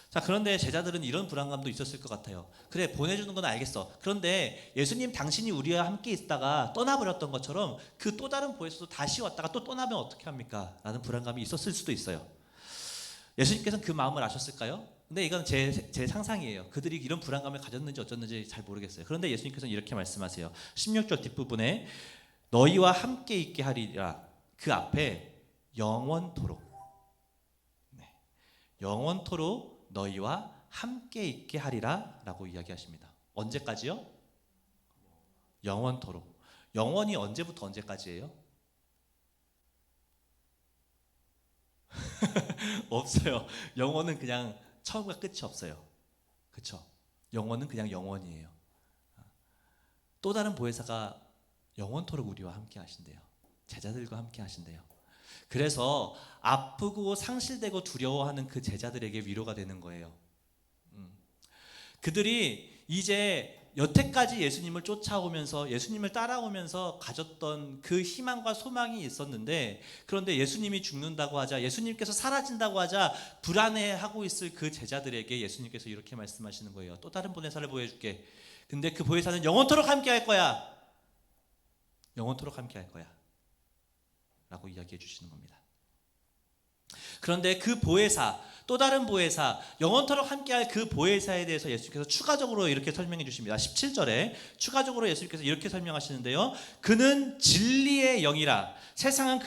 자, 그런데 제자들은 이런 불안감도 있었을 것 같아요. 그래, 보내주는 건 알겠어. 그런데 예수님 당신이 우리와 함께 있다가 떠나버렸던 것처럼 그 또 다른 보혜사도 다시 왔다가 또 떠나면 어떻게 합니까? 라는 불안감이 있었을 수도 있어요. 예수님께서는 그 마음을 아셨을까요? 근데 이건 제 상상이에요. 그들이 이런 불안감을 가졌는지 어쩌는지 잘 모르겠어요. 그런데 예수님께서는 이렇게 말씀하세요. 16절 뒷부분에 너희와 함께 있게 하리라. 그 앞에 영원토록, 네, 영원토록 너희와 함께 있게 하리라 라고 이야기하십니다. 언제까지요? 영원토록. 영원이 언제부터 언제까지예요? 없어요. 영원은 그냥 처음과 끝이 없어요. 그렇죠? 영원은 그냥 영원이에요. 또 다른 보혜사가 영원토록 우리와 함께 하신대요. 제자들과 함께 하신대요. 그래서 아프고 상실되고 두려워하는 그 제자들에게 위로가 되는 거예요. 그들이 이제 여태까지 예수님을 쫓아오면서 예수님을 따라오면서 가졌던 그 희망과 소망이 있었는데, 그런데 예수님이 죽는다고 하자, 예수님께서 사라진다고 하자 불안해하고 있을 그 제자들에게 예수님께서 이렇게 말씀하시는 거예요. 또 다른 보혜사를 보여줄게. 근데 그 보혜사는 영원토록 함께 할 거야. 영원토록 함께 할 거야 라고 이야기해 주시는 겁니다. 그런데 그 보혜사, 또 다른 보혜사, 영원토록 함께할 그 보혜사에 대해서 예수님께서 추가적으로 이렇게 설명해 주십니다. 17절에 추가적으로 예수님께서 이렇게 설명하시는데요. 그는 진리의 영이라. 세상은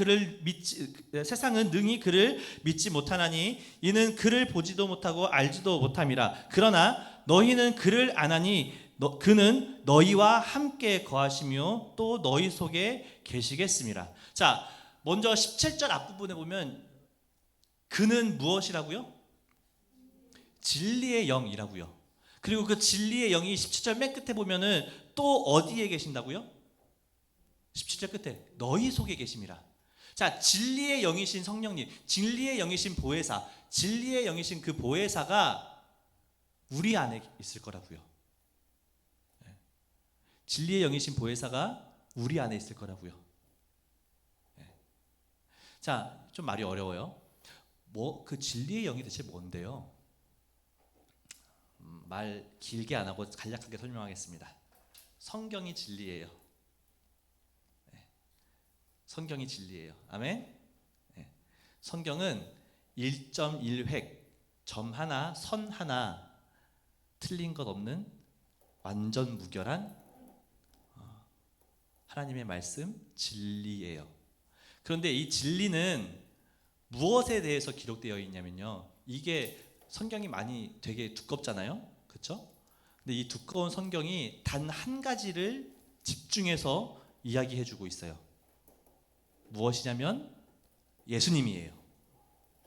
능히 그를 믿지 못하나니 이는 그를 보지도 못하고 알지도 못함이라. 그러나 너희는 그를 아나니 그는 너희와 함께 거하시며 또 너희 속에 계시겠습니다. 자, 먼저 17절 앞부분에 보면 그는 무엇이라고요? 진리의 영이라고요. 그리고 그 진리의 영이 17절 맨 끝에 보면은 또 어디에 계신다고요? 17절 끝에 너희 속에 계심이라. 자, 진리의 영이신 성령님, 진리의 영이신 보혜사, 진리의 영이신 그 보혜사가 우리 안에 있을 거라고요. 진리의 영이신 보혜사가 우리 안에 있을 거라고요. 자, 좀 말이 어려워요. 그 진리의 영이 대체 뭔데요? 말 길게 안 하고 간략하게 설명하겠습니다. 성경이 진리예요. 성경이 진리예요. 아멘. 성경은 1.1획 점 하나 선 하나 틀린 것 없는 완전 무결한 하나님의 말씀 진리예요. 그런데 이 진리는 무엇에 대해서 기록되어 있냐면요, 이게 성경이 많이 되게 두껍잖아요, 그렇죠? 근데 이 두꺼운 성경이 단 한 가지를 집중해서 이야기해주고 있어요. 무엇이냐면 예수님이에요.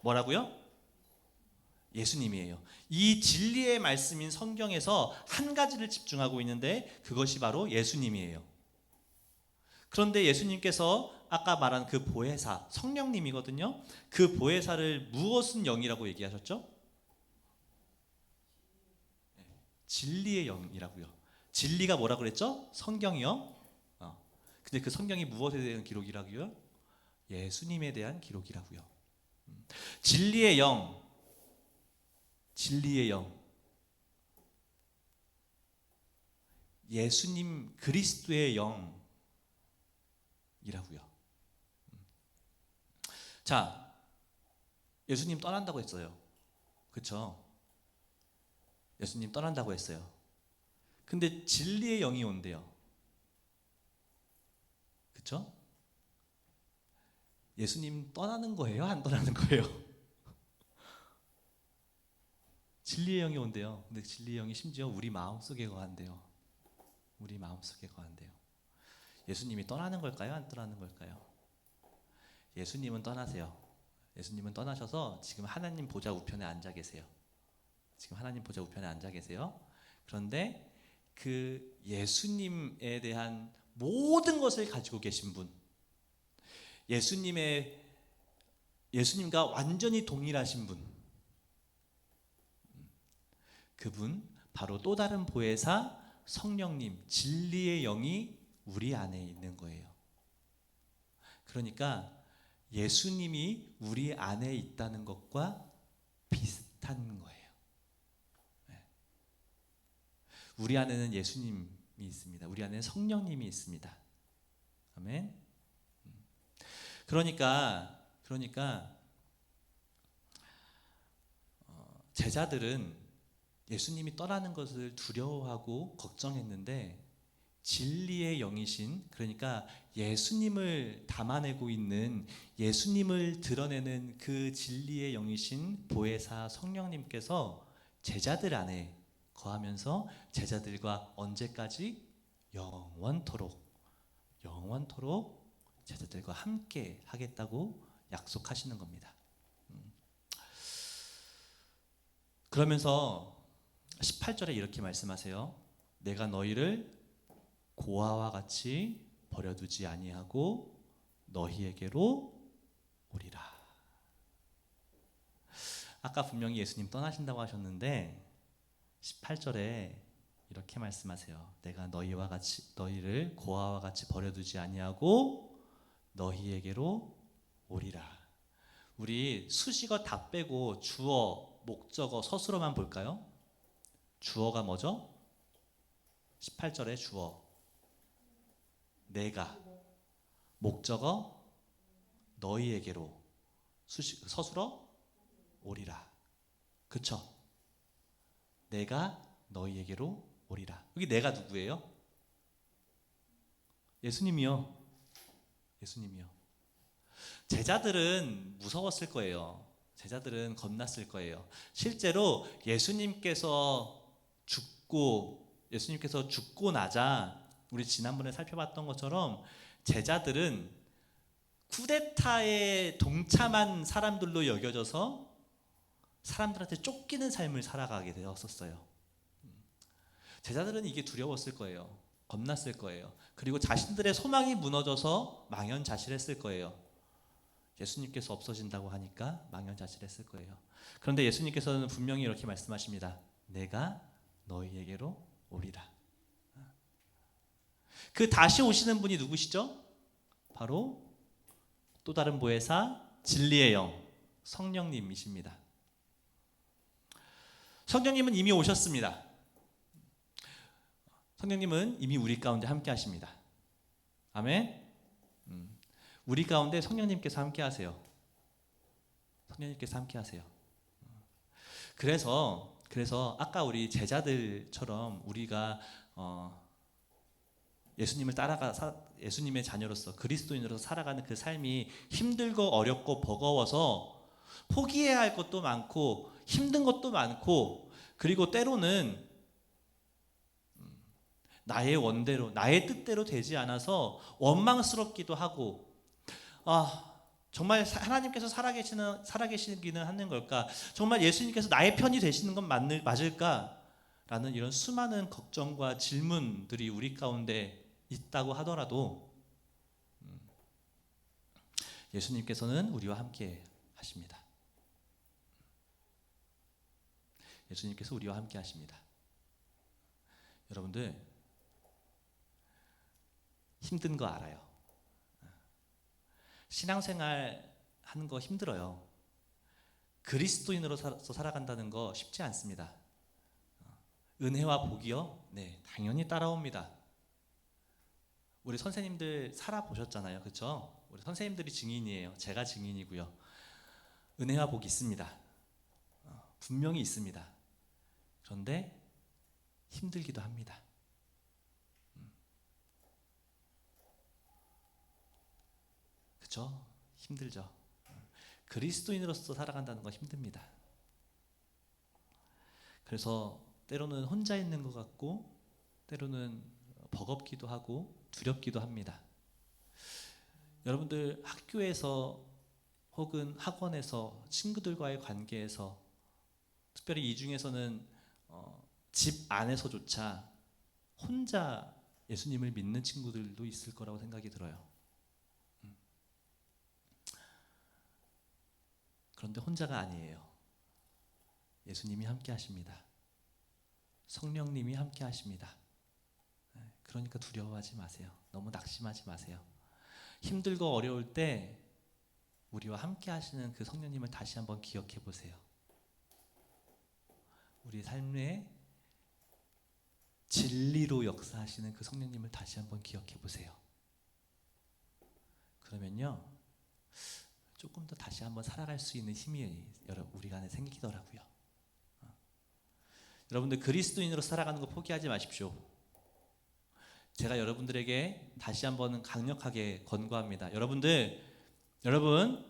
뭐라고요? 예수님이에요. 이 진리의 말씀인 성경에서 한 가지를 집중하고 있는데 그것이 바로 예수님이에요. 그런데 예수님께서 아까 말한 그 보혜사, 성령님이거든요. 그 보혜사를 무엇은 영이라고 얘기하셨죠? 진리의 영이라고요. 진리가 뭐라고 그랬죠? 성경이요. 근데 그 성경이 무엇에 대한 기록이라고요? 예수님에 대한 기록이라고요. 진리의 영, 진리의 영, 예수님 그리스도의 영이라고요. 자, 예수님 떠난다고 했어요. 그렇죠? 예수님 떠난다고 했어요. 근데 진리의 영이 온대요. 그렇죠? 예수님 떠나는 거예요? 안 떠나는 거예요? 진리의 영이 온대요. 근데 진리의 영이 심지어 우리 마음속에 거한대요. 우리 마음속에 거한대요. 예수님이 떠나는 걸까요? 안 떠나는 걸까요? 예수님은 떠나세요. 예수님은 떠나셔서 지금 하나님 보좌 우편에 앉아 계세요. 지금 하나님 보좌 우편에 앉아 계세요. 그런데 그 예수님에 대한 모든 것을 가지고 계신 분, 예수님과 완전히 동일하신 분, 그분 바로 또 다른 보혜사 성령님, 진리의 영이 우리 안에 있는 거예요. 그러니까 예수님이 우리 안에 있다는 것과 비슷한 거예요. 우리 안에는 예수님이 있습니다. 우리 안에는 성령님이 있습니다. 아멘. 그러니까 제자들은 예수님이 떠나는 것을 두려워하고 걱정했는데 진리의 영이신, 그러니까 예수님을 담아내고 있는, 예수님을 드러내는 그 진리의 영이신 보혜사 성령님께서 제자들 안에 거하면서 제자들과 언제까지? 영원토록 제자들과 함께 하겠다고 약속하시는 겁니다. 그러면서 18절에 이렇게 말씀하세요. 내가 너희를 고아와 같이 버려두지 아니하고 너희에게로 오리라. 아까 분명히 예수님 떠나신다고 하셨는데 18절에 이렇게 말씀하세요. 내가 너희를 고아와 같이 버려두지 아니하고 너희에게로 오리라. 우리 수식어 다 빼고 주어, 목적어, 서술어만 볼까요? 주어가 뭐죠? 18절에 주어 내가, 목적어 너희에게로, 서술어 오리라. 그쵸? 내가 너희에게로 오리라. 여기 내가 누구예요? 예수님이요. 제자들은 무서웠을 거예요. 제자들은 겁났을 거예요. 실제로 예수님께서 죽고 나자 우리 지난번에 살펴봤던 것처럼 제자들은 쿠데타에 동참한 사람들로 여겨져서 사람들한테 쫓기는 삶을 살아가게 되었었어요. 제자들은 이게 두려웠을 거예요. 겁났을 거예요. 그리고 자신들의 소망이 무너져서 망연자실했을 거예요. 예수님께서 없어진다고 하니까 망연자실했을 거예요. 그런데 예수님께서는 분명히 이렇게 말씀하십니다. 내가 너희에게로 오리라. 그 다시 오시는 분이 누구시죠? 바로 또 다른 보혜사 진리의 영 성령님이십니다. 성령님은 이미 오셨습니다. 성령님은 이미 우리 가운데 함께 하십니다. 아멘. 우리 가운데 성령님께서 함께 하세요. 성령님께서 함께 하세요. 그래서 아까 우리 제자들처럼 우리가 예수님의 자녀로서 그리스도인으로서 살아가는 그 삶이 힘들고 어렵고 버거워서 포기해야 할 것도 많고 힘든 것도 많고, 그리고 때로는 나의 원대로, 나의 뜻대로 되지 않아서 원망스럽기도 하고, 정말 하나님께서 살아계시기는 하는 걸까? 정말 예수님께서 나의 편이 되시는 건 맞을까? 라는 이런 수많은 걱정과 질문들이 우리 가운데 있다고 하더라도 예수님께서는 우리와 함께 하십니다. 예수님께서 우리와 함께 하십니다. 여러분들 힘든 거 알아요. 신앙생활 하는 거 힘들어요. 그리스도인으로서 살아간다는 거 쉽지 않습니다. 은혜와 복이요? 네, 당연히 따라옵니다. 우리 선생님들 살아보셨잖아요. 그렇죠? 우리 선생님들이 증인이에요. 제가 증인이고요. 은혜와 복이 있습니다. 분명히 있습니다. 그런데 힘들기도 합니다. 그렇죠? 힘들죠. 그리스도인으로서 살아간다는 건 힘듭니다. 그래서 때로는 혼자 있는 것 같고 때로는 버겁기도 하고 두렵기도 합니다. 여러분들 학교에서 혹은 학원에서 친구들과의 관계에서, 특별히 이 중에서는 집 안에서조차 혼자 예수님을 믿는 친구들도 있을 거라고 생각이 들어요. 그런데 혼자가 아니에요. 예수님이 함께 하십니다. 성령님이 함께 하십니다. 그러니까 두려워하지 마세요. 너무 낙심하지 마세요. 힘들고 어려울 때 우리와 함께 하시는 그 성령님을 다시 한번 기억해 보세요. 우리 삶에 진리로 역사하시는 그 성령님을 다시 한번 기억해 보세요. 그러면요, 조금 더 다시 한번 살아갈 수 있는 힘이 우리 안에 생기더라고요. 여러분들 그리스도인으로 살아가는 거 포기하지 마십시오. 제가 여러분들에게 다시 한번 강력하게 권고합니다. 여러분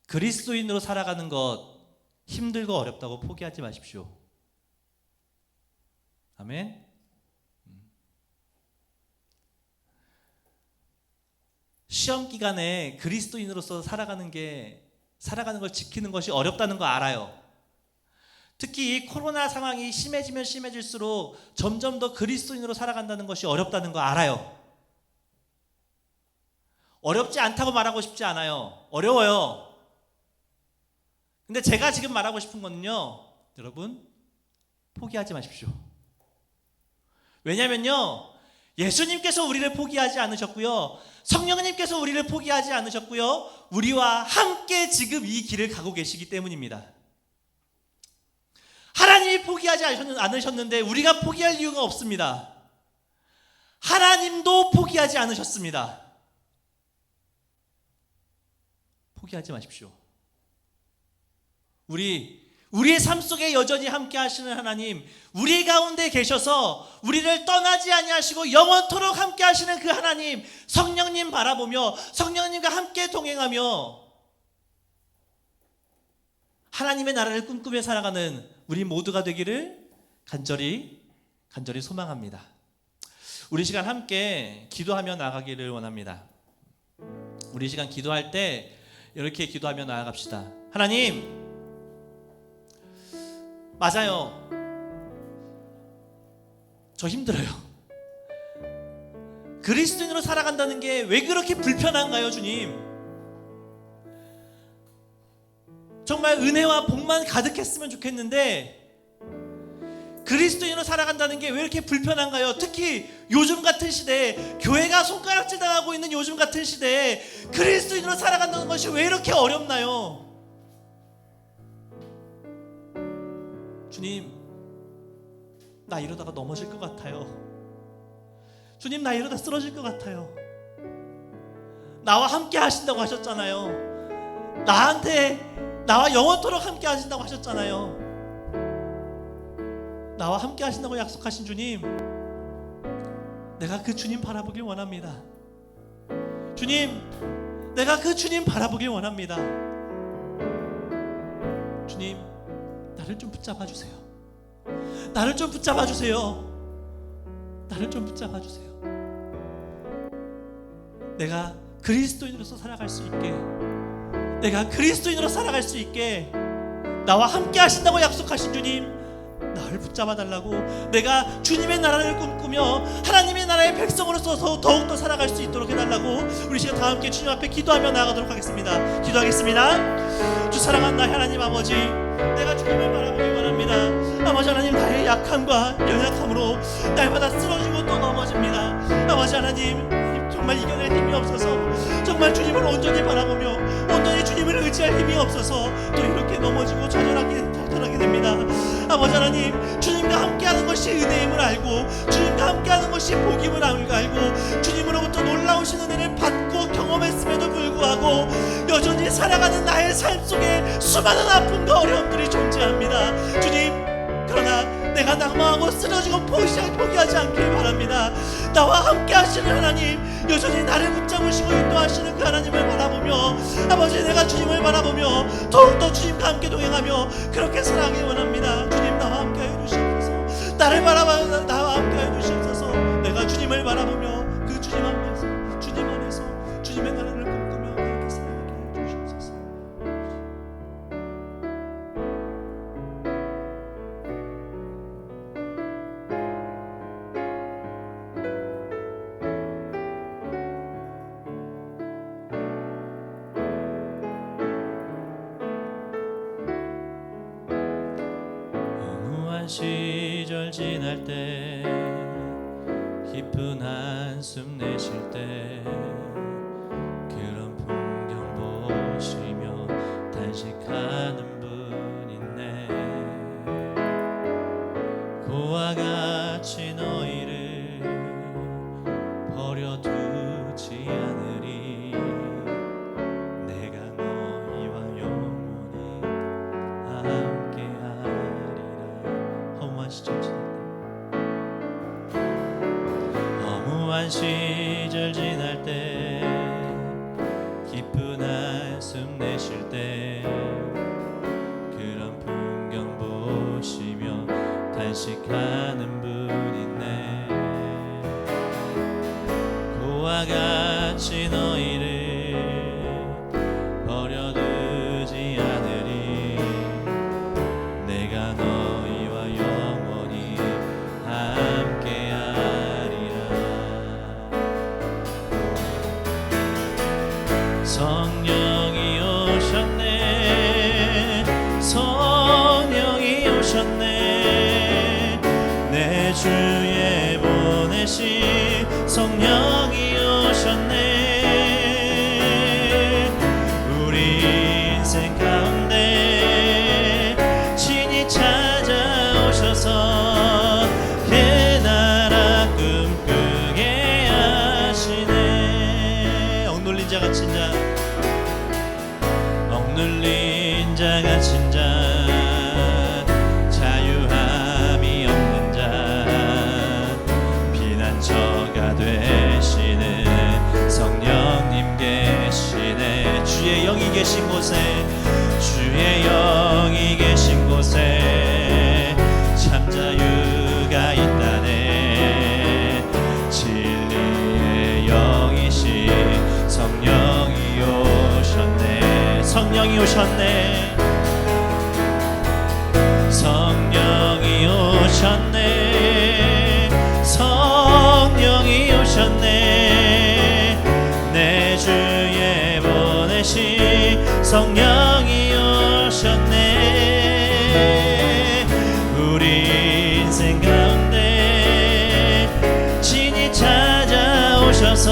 그리스도인으로 살아가는 것 힘들고 어렵다고 포기하지 마십시오. 아멘. 시험 기간에 그리스도인으로서 살아가는 걸 지키는 것이 어렵다는 거 알아요. 특히 이 코로나 상황이 심해지면 심해질수록 점점 더 그리스도인으로 살아간다는 것이 어렵다는 거 알아요. 어렵지 않다고 말하고 싶지 않아요. 어려워요. 근데 제가 지금 말하고 싶은 거는요, 여러분 포기하지 마십시오. 왜냐면요, 예수님께서 우리를 포기하지 않으셨고요, 성령님께서 우리를 포기하지 않으셨고요, 우리와 함께 지금 이 길을 가고 계시기 때문입니다. 하나님이 포기하지 않으셨는데 우리가 포기할 이유가 없습니다. 하나님도 포기하지 않으셨습니다. 포기하지 마십시오. 우리의 삶 속에 여전히 함께 하시는 하나님, 우리 가운데 계셔서 우리를 떠나지 아니하시고 영원토록 함께 하시는 그 하나님, 성령님 바라보며 성령님과 함께 동행하며 하나님의 나라를 꿈꾸며 살아가는 우리 모두가 되기를 간절히 소망합니다. 우리 시간 함께 기도하며 나아가기를 원합니다. 우리 시간 기도할 때 이렇게 기도하며 나아갑시다. 하나님, 맞아요. 저 힘들어요. 그리스도인으로 살아간다는 게 왜 그렇게 불편한가요, 주님? 정말 은혜와 복만 가득했으면 좋겠는데 그리스도인으로 살아간다는 게 왜 이렇게 불편한가요? 특히 요즘 같은 시대에, 교회가 손가락질 당하고 있는 요즘 같은 시대에 그리스도인으로 살아간다는 것이 왜 이렇게 어렵나요? 주님, 나 이러다가 넘어질 것 같아요. 주님, 나 이러다 쓰러질 것 같아요. 나와 함께 하신다고 하셨잖아요. 나와 영원토록 함께 하신다고 하셨잖아요. 나와 함께 하신다고 약속하신 주님, 내가 그 주님 바라보길 원합니다. 주님, 내가 그 주님 바라보길 원합니다. 주님, 나를 좀 붙잡아 주세요. 나를 좀 붙잡아 주세요. 나를 좀 붙잡아 주세요. 내가 그리스도인으로서 살아갈 수 있게, 내가 그리스도인으로 살아갈 수 있게 나와 함께 하신다고 약속하신 주님, 나를 붙잡아 달라고, 내가 주님의 나라를 꿈꾸며 하나님의 나라의 백성으로서 더욱더 살아갈 수 있도록 해달라고 우리 시간 다 함께 주님 앞에 기도하며 나아가도록 하겠습니다. 기도하겠습니다. 주 사랑하는 나의 하나님 아버지, 내가 주님을 바라보길 원합니다. 아버지 하나님, 나의 약함과 연약함으로 날마다 쓰러지고 또 넘어집니다. 아버지 하나님, 정말 이겨낼 힘이 없어서, 정말 주님을 온전히 바라보며 온전히 주님을 의지할 힘이 없어서 또 이렇게 넘어지고 좌절하게 됩니다. 아버지 하나님, 주님과 함께하는 것이 은혜임을 알고, 주님과 함께하는 것이 복임을 알고, 주님으로부터 놀라우신 은혜를 받고 경험했음에도 불구하고 여전히 살아가는 나의 삶 속에 수많은 아픔과 어려움들이 존재합니다. 주님, 그러나 내가 낙망하고 쓰러지고 포기하지 않길 바랍니다. 나와 함께 하시는 하나님, 여전히 나를 붙잡으시고 인도하시는 그 하나님을 바라보며, 아버지, 내가 주님을 바라보며 더욱더 주님과 함께 동행하며 그렇게 살아가기 원합니다. 주님, 나와 함께 하여 주시옵소서. 나를 바라봐 나와 함께 하여 주시옵소서. 내가 주님을 바라보며 그 주님 앞에서, 주님 안에서 주님의 나라를 꿈꾸며 그렇게 살아가게 하여 주시옵소서. 시절 지날 때, 깊은 한숨 내쉴 때, 그런 풍경 보시며 단식하는 분 있네. 그와 같이 너희를 버려두지 않으리. 내가 너희와 영원히 함께하리라. 험한 시절 지날 때 깊은 한숨 내쉴 때 그런 풍경 보시며 단식하는 분 있네. 그와 같이 너희를 버려두지 않으리. 내가 너희와 영원히 함께하리라. 성령이 오셨네. 성령이 오셨네. 내 주에 보내신 성령이 오셨네. 우리 인생 가운데 친히 찾아오셔서 그 나라 꿈꾸게 하시네. 억눌린 자 갇힌 자, 억눌린 자 갇힌 자, 자유함이 없는 자, 피난처가 되시는 성령님 계시네. 주의 영이 계신 곳에, 주의 영이 계신 곳에 참 자유가 있다네. 진리의 영이신 성령이 오셨네. 성령이 오셨네. 성령이 오셨네. 성령이 오셨네. 내 주에 보내신 성령이 오셨네. 우리 인생 가운데 친히 찾아오셔서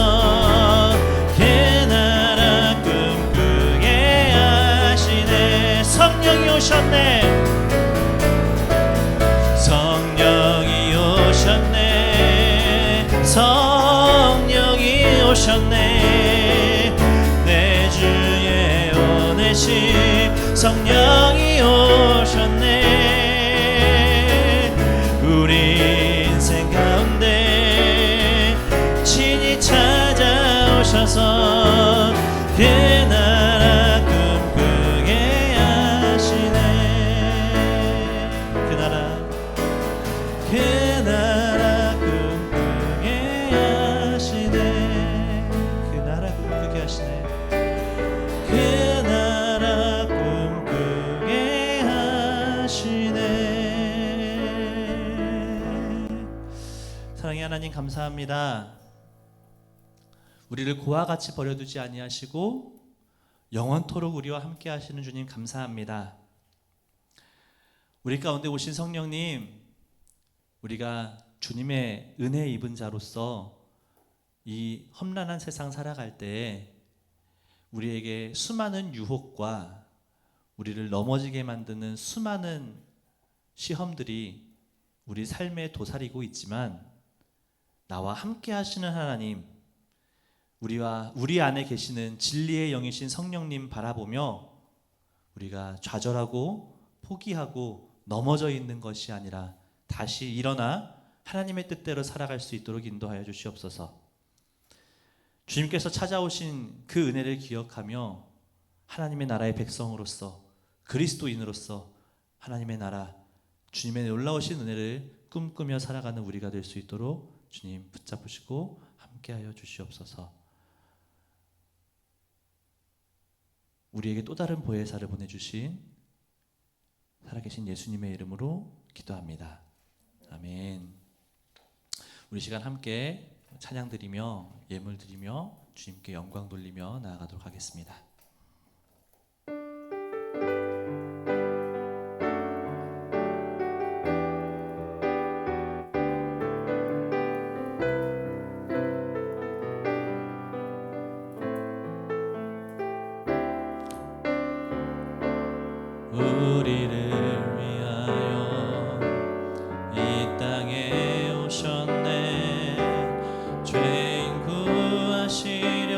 그 나라 꿈꾸게 하시네. 성령이 오셨네. 성령이 오셨네. 성령이 오셨네. 내 주에 보내신 성령이 오셨네. 우리 인생 가운데 친히 찾아오셔서 그 나라 꿈꾸게 하시네. 그 나라, 그 나라 꿈꾸게 하시네. 그 나라 꿈꾸게 하시네. 그 나라 꿈꾸게 하시네. 사랑의 하나님, 감사합니다. 우리를 고와 같이 버려두지 아니하시고 영원토록 우리와 함께 하시는 주님, 감사합니다. 우리 가운데 오신 성령님, 우리가 주님의 은혜 입은 자로서 이 험난한 세상 살아갈 때 우리에게 수많은 유혹과 우리를 넘어지게 만드는 수많은 시험들이 우리 삶에 도사리고 있지만, 나와 함께 하시는 하나님, 우리 안에 계시는 진리의 영이신 성령님 바라보며 우리가 좌절하고 포기하고 넘어져 있는 것이 아니라 다시 일어나 하나님의 뜻대로 살아갈 수 있도록 인도하여 주시옵소서. 주님께서 찾아오신 그 은혜를 기억하며 하나님의 나라의 백성으로서, 그리스도인으로서 하나님의 나라, 주님의 놀라우신 은혜를 꿈꾸며 살아가는 우리가 될 수 있도록 주님 붙잡으시고 함께하여 주시옵소서. 우리에게 또 다른 보혜사를 보내주신 살아계신 예수님의 이름으로 기도합니다. 아멘. 우리 시간 함께 찬양 드리며 예물 드리며 주님께 영광 돌리며 나아가도록 하겠습니다. 우리를 위하여 이 땅에 오셨네. 죄인 구하시려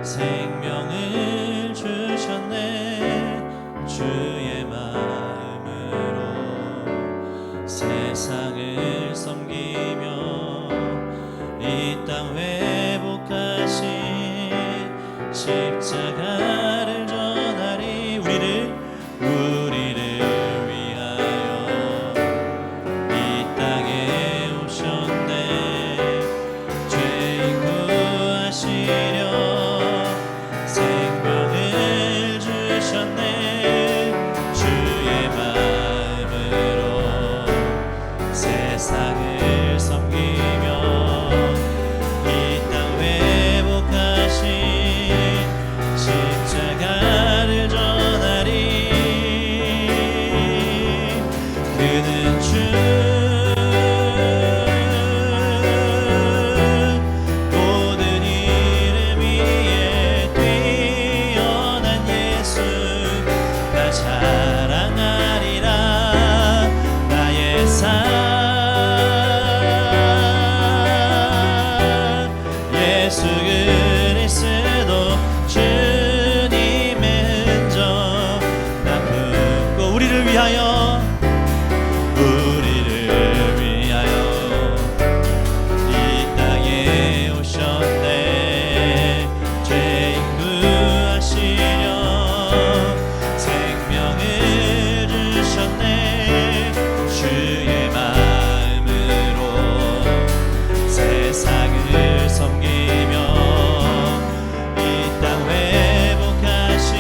생명 땅 회복하신 십자가를 전하리. 우리를 위하여 이 땅에 오셨네. 죄인 구하시려 생명을 주셨네. 주의 마음으로 세상을 섬기며 이 땅 회복하신 십자가를 전하리. 그는 주 모든 이름 위에 뛰어난 예수 나 자랑하리라. 나의 산 예수 그리스도 주님의 흔적 나 품고 우리를 위하여 이 땅에 오셨네. 죄인 구하시려 생명을 주셨네. 주의 마음으로 세상을 섬기며 이 땅 회복하신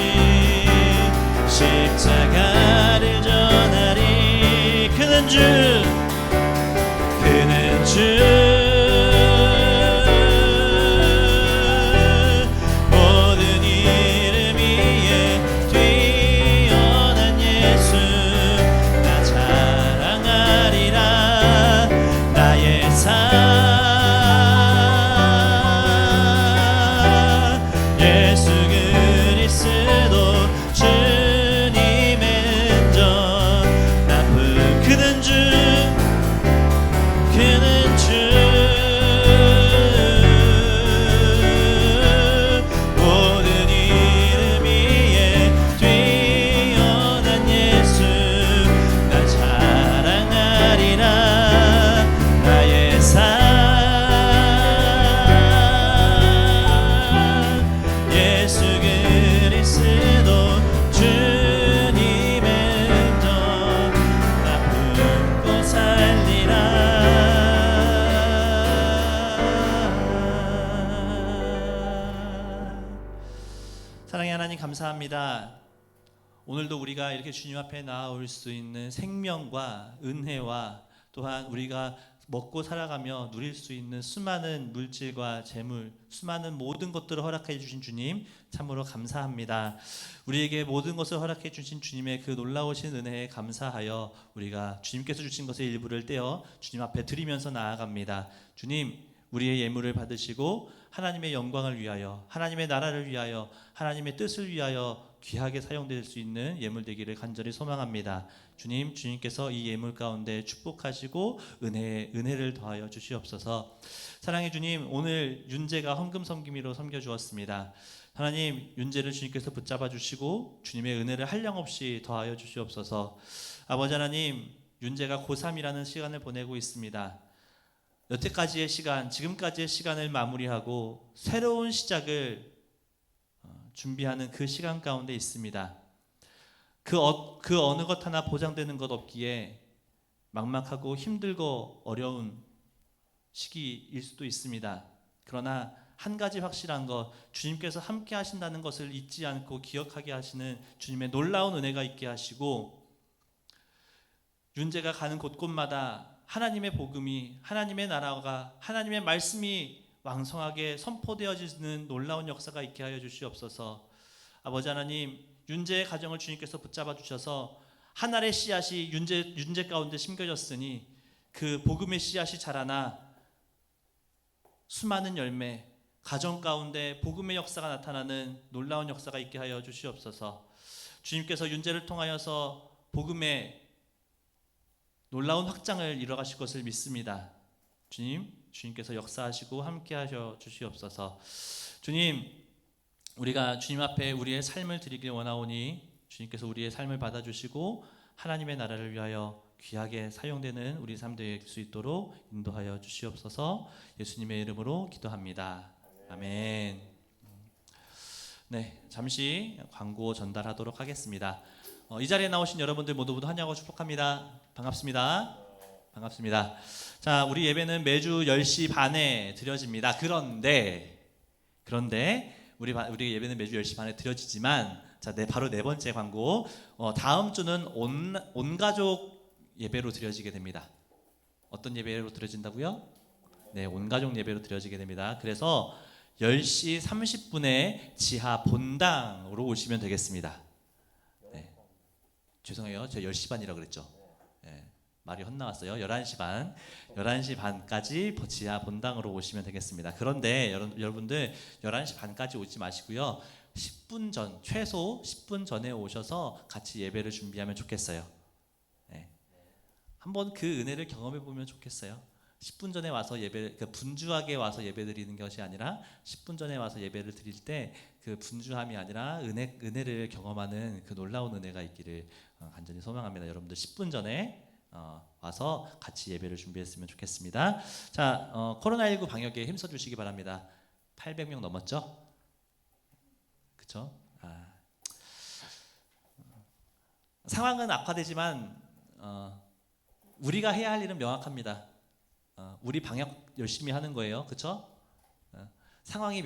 십자가를 전하리. 그는 주 모든 이름 위에 뛰어난 예수 나 자랑하리라. 나의 산 예수 그리스도 주님의 흔적 나 품. 그는 주 모든 이름 위에 뛰어난 예수 나 자랑하리라. 나의 산 예수 그리스도 주님의 흔적 나 품고 살리라. 사랑의 하나님 감사합니다. 오늘도 우리가 이렇게 주님 앞에 나아올 수 있는 생명과 은혜와 또한 우리가 먹고 살아가며 누릴 수 있는 수많은 물질과 재물, 수많은 모든 것들을 허락해 주신 주님 참으로 감사합니다. 우리에게 모든 것을 허락해 주신 주님의 그 놀라우신 은혜에 감사하여 우리가 주님께서 주신 것의 일부를 떼어 주님 앞에 드리면서 나아갑니다. 주님, 우리의 예물을 받으시고 하나님의 영광을 위하여, 하나님의 나라를 위하여, 하나님의 뜻을 위하여 귀하게 사용될 수 있는 예물 되기를 간절히 소망합니다. 주님, 주님께서 이 예물 가운데 축복하시고 은혜를 더하여 주시옵소서. 사랑의 주님, 오늘 윤재가 헌금 섬김이로 섬겨 주었습니다. 하나님, 윤재를 주님께서 붙잡아 주시고 주님의 은혜를 한량없이 더하여 주시옵소서. 아버지 하나님, 윤재가 고3이라는 시간을 보내고 있습니다. 여태까지의 시간, 지금까지의 시간을 마무리하고 새로운 시작을 준비하는 그 시간 가운데 있습니다. 그 어느 것 하나 보장되는 것 없기에 막막하고 힘들고 어려운 시기일 수도 있습니다. 그러나 한 가지 확실한 것, 주님께서 함께 하신다는 것을 잊지 않고 기억하게 하시는 주님의 놀라운 은혜가 있게 하시고, 윤재가 가는 곳곳마다 하나님의 복음이, 하나님의 나라가, 하나님의 말씀이 왕성하게 선포되어지는 놀라운 역사가 있게 하여 주시옵소서. 아버지 하나님, 윤재의 가정을 주님께서 붙잡아 주셔서 한 알의 씨앗이 윤재 가운데 심겨졌으니 그 복음의 씨앗이 자라나 수많은 열매, 가정 가운데 복음의 역사가 나타나는 놀라운 역사가 있게 하여 주시옵소서. 주님께서 윤재를 통하여서 복음의 놀라운 확장을 이뤄가실 것을 믿습니다. 주님께서 역사하시고 함께 하셔 주시옵소서. 주님, 우리가 주님 앞에 우리의 삶을 드리길 원하오니 주님께서 우리의 삶을 받아주시고 하나님의 나라를 위하여 귀하게 사용되는 우리 삶 될 수 있도록 인도하여 주시옵소서. 예수님의 이름으로 기도합니다. 아멘. 네, 잠시 광고 전달하도록 하겠습니다. 이 자리에 나오신 여러분들 모두 환영하고 축복합니다. 반갑습니다. 반갑습니다. 자, 우리 예배는 매주 10시 반에 드려집니다. 그런데 우리 예배는 매주 10시 반에 드려지지만, 자, 바로 네 번째 광고. 다음 주는 온 가족 예배로 드려지게 됩니다. 어떤 예배로 드려진다고요? 네, 온 가족 예배로 드려지게 됩니다. 그래서 10시 30분에 지하 본당으로 오시면 되겠습니다. 네. 죄송해요. 제가 10시 반이라고 그랬죠. 네, 말이 헛나왔어요. 11시 반까지 지하 본당으로 오시면 되겠습니다. 그런데 여러분들 11시 반까지 오지 마시고요. 10분 전, 최소 10분 전에 오셔서 같이 예배를 준비하면 좋겠어요. 네. 한번 그 은혜를 경험해 보면 좋겠어요. 10분 전에 와서 분주하게 와서 예배 드리는 것이 아니라 10분 전에 와서 예배를 드릴 때 그 분주함이 아니라 은혜를 경험하는 그 놀라운 은혜가 있기를 간절히 소망합니다. 여러분들 10분 전에 와서 같이 예배를 준비했으면 좋겠습니다. 자, 코로나19 방역에 힘써 주시기 바랍니다. 800명 넘었죠? 그렇죠? 상황은 악화되지만 우리가 해야 할 일은 명확합니다. 우리 방역 열심히 하는 거예요. 그렇죠? 상황이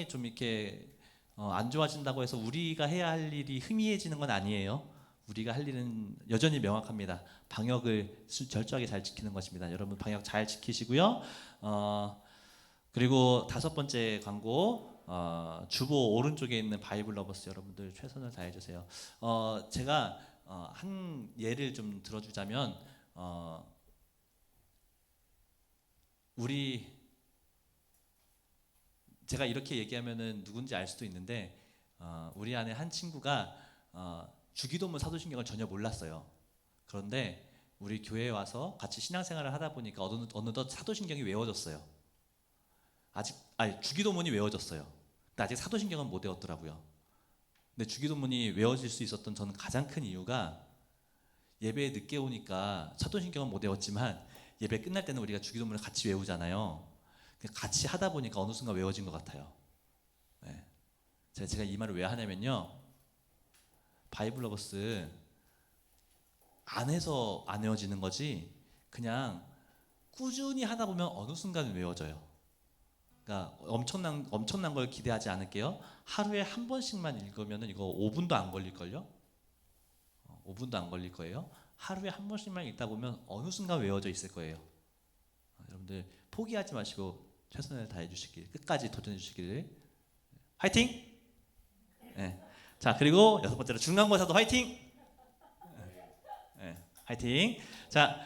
좀 이렇게 안 좋아진다고 해서 우리가 해야 할 일이 희미해지는 건 아니에요. 우리가 할 일은 여전히 명확합니다. 방역을 철저하게 잘 지키는 것입니다. 여러분 방역 잘 지키시고요. 그리고 다섯 번째 광고, 주보 오른쪽에 있는 바이블 러버스 여러분들 최선을 다해 주세요. 제가 한 예를 좀 들어주자면, 제가 이렇게 얘기하면은 누군지 알 수도 있는데, 우리 안에 한 친구가 주기도문 사도신경을 전혀 몰랐어요. 그런데 우리 교회에 와서 같이 신앙생활을 하다 보니까 어느덧 사도신경이 외워졌어요. 주기도문이 외워졌어요. 근데 아직 사도신경은 못 외웠더라고요. 근데 주기도문이 외워질 수 있었던 저는 가장 큰 이유가, 예배에 늦게 오니까 사도신경은 못 외웠지만 예배 끝날 때는 우리가 주기도문을 같이 외우잖아요. 같이 하다 보니까 어느 순간 외워진 것 같아요. 네. 제가 이 말을 왜 하냐면요, 바이블 러버스 안 해서 안 외워지는 거지, 그냥 꾸준히 하다 보면 어느 순간 외워져요. 그러니까 엄청난 걸 기대하지 않을게요. 하루에 한 번씩만 읽으면 이거 5분도 안 걸릴걸요? 5분도 안 걸릴 거예요. 하루에 한 번씩만 읽다 보면 어느 순간 외워져 있을 거예요. 여러분들 포기하지 마시고 최선을 다해 주시길, 끝까지 도전해 주시길. 화이팅! 네. 자, 그리고 여섯 번째로 중간고사도 화이팅! 네, 화이팅! 자,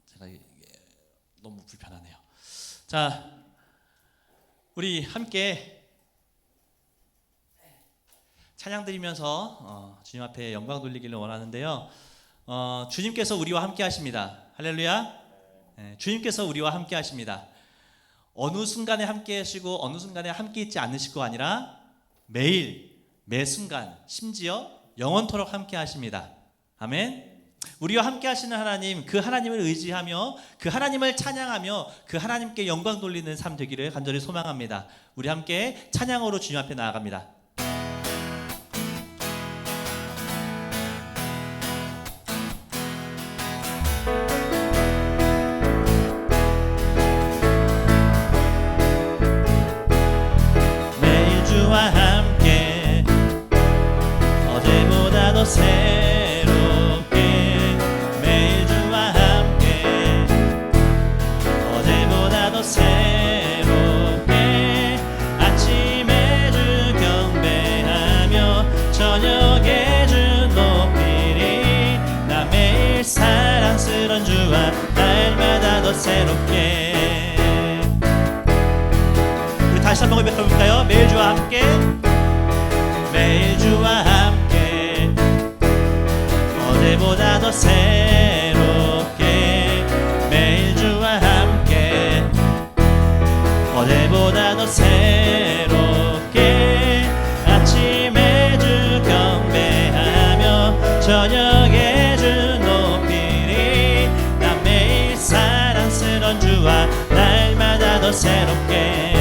제가 이게 너무 불편하네요. 자, 우리 함께 찬양 드리면서 주님 앞에 영광 돌리기를 원하는데요. 주님께서 우리와 함께 하십니다. 할렐루야. 네, 주님께서 우리와 함께 하십니다. 어느 순간에 함께 하시고 어느 순간에 함께 있지 않으실 거 아니라 매일, 매 순간, 심지어 영원토록 함께 하십니다. 아멘. 우리와 함께 하시는 하나님, 그 하나님을 의지하며 그 하나님을 찬양하며 그 하나님께 영광 돌리는 삶 되기를 간절히 소망합니다. 우리 함께 찬양으로 주님 앞에 나아갑니다. 매일 주와 함께 어제보다 더 새롭게, 매일 주와 함께 어제보다 더 새롭게, 아침에 주 경배하며 저녁에 주 높이리. 나 매일 사랑스런 주와 날마다 더 새롭게. 우리 다시 한번 고백해볼까요? 매일 주와 함께, 매일 주와 함께 어제보다 더 새롭게, 매일 주와 함께 어제보다 더 새롭게, 아침에 주 경배하며 날마다 새롭게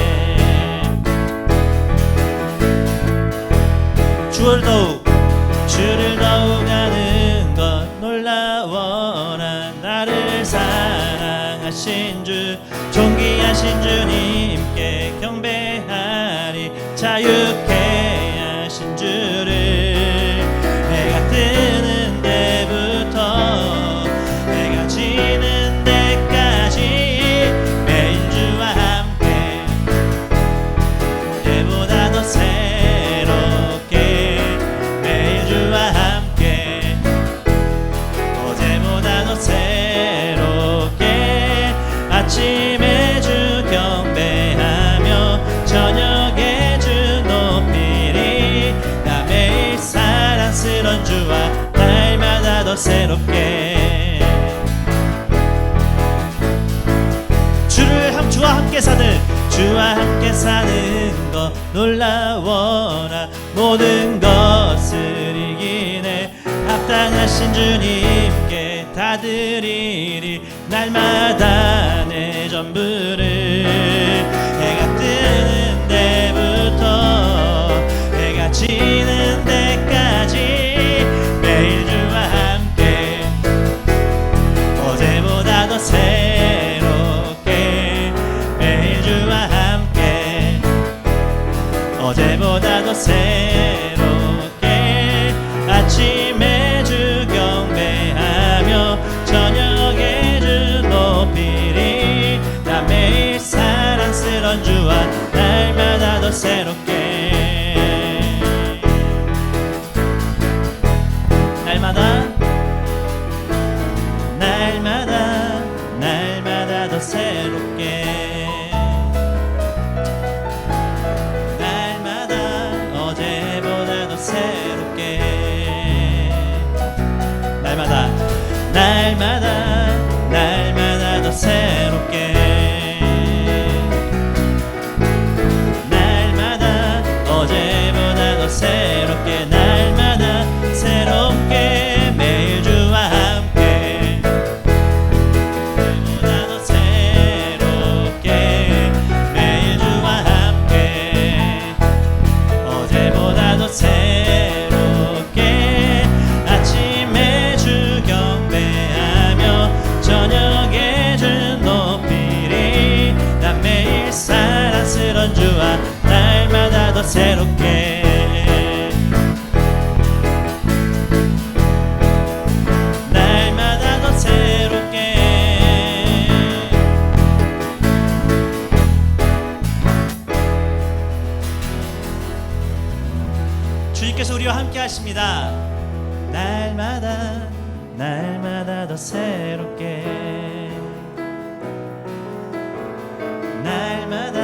주를 더욱 아는 것 놀라워라. 나를 사랑하신 주 존귀하신 주님께 경배하리. 자유케 하신 주를 해가 뜨는 데부터 해가 지는 데까지 매일 주와 함께 그때보다 더 새롭게 매일 주와 함께 어제보다 더 새롭게 아침에 주 경배하며 저녁에 주 높이리. 나 매일 사랑스런 주와 날마다 더 새롭게 주와 함께 사는 것 놀라워라. 모든 것을 이기네 합당하신 주님께 다 드리리. 날마다 내 전부를 해가 뜨는 데부터 해가 지는 데까지 매일 주와 함께 어제보다 더 새롭게 매일 주와 함께 어제보다 더 새롭게 아침에 주 경배하며 저녁에 주 높이리. 나 매일 사랑스런 주와 날마다 더 새롭게 날마다 더 새롭게 날마다 어제보다 더 새롭게 날마다 더 새롭게 날마다 어제보다 더 새롭게 날마다 새롭게 매일 주와 함께 어제보다 더 새롭게 매일 주와 함께 어제보다 더 새롭게 아침에 주 경배하며 저녁에 주 높이리. 난 매일 사랑스런 주와 날마다 더 새롭게 날마다 더 새롭게 주님께서 우리와 함께 하십니다. 날마다 더 새롭게 날마다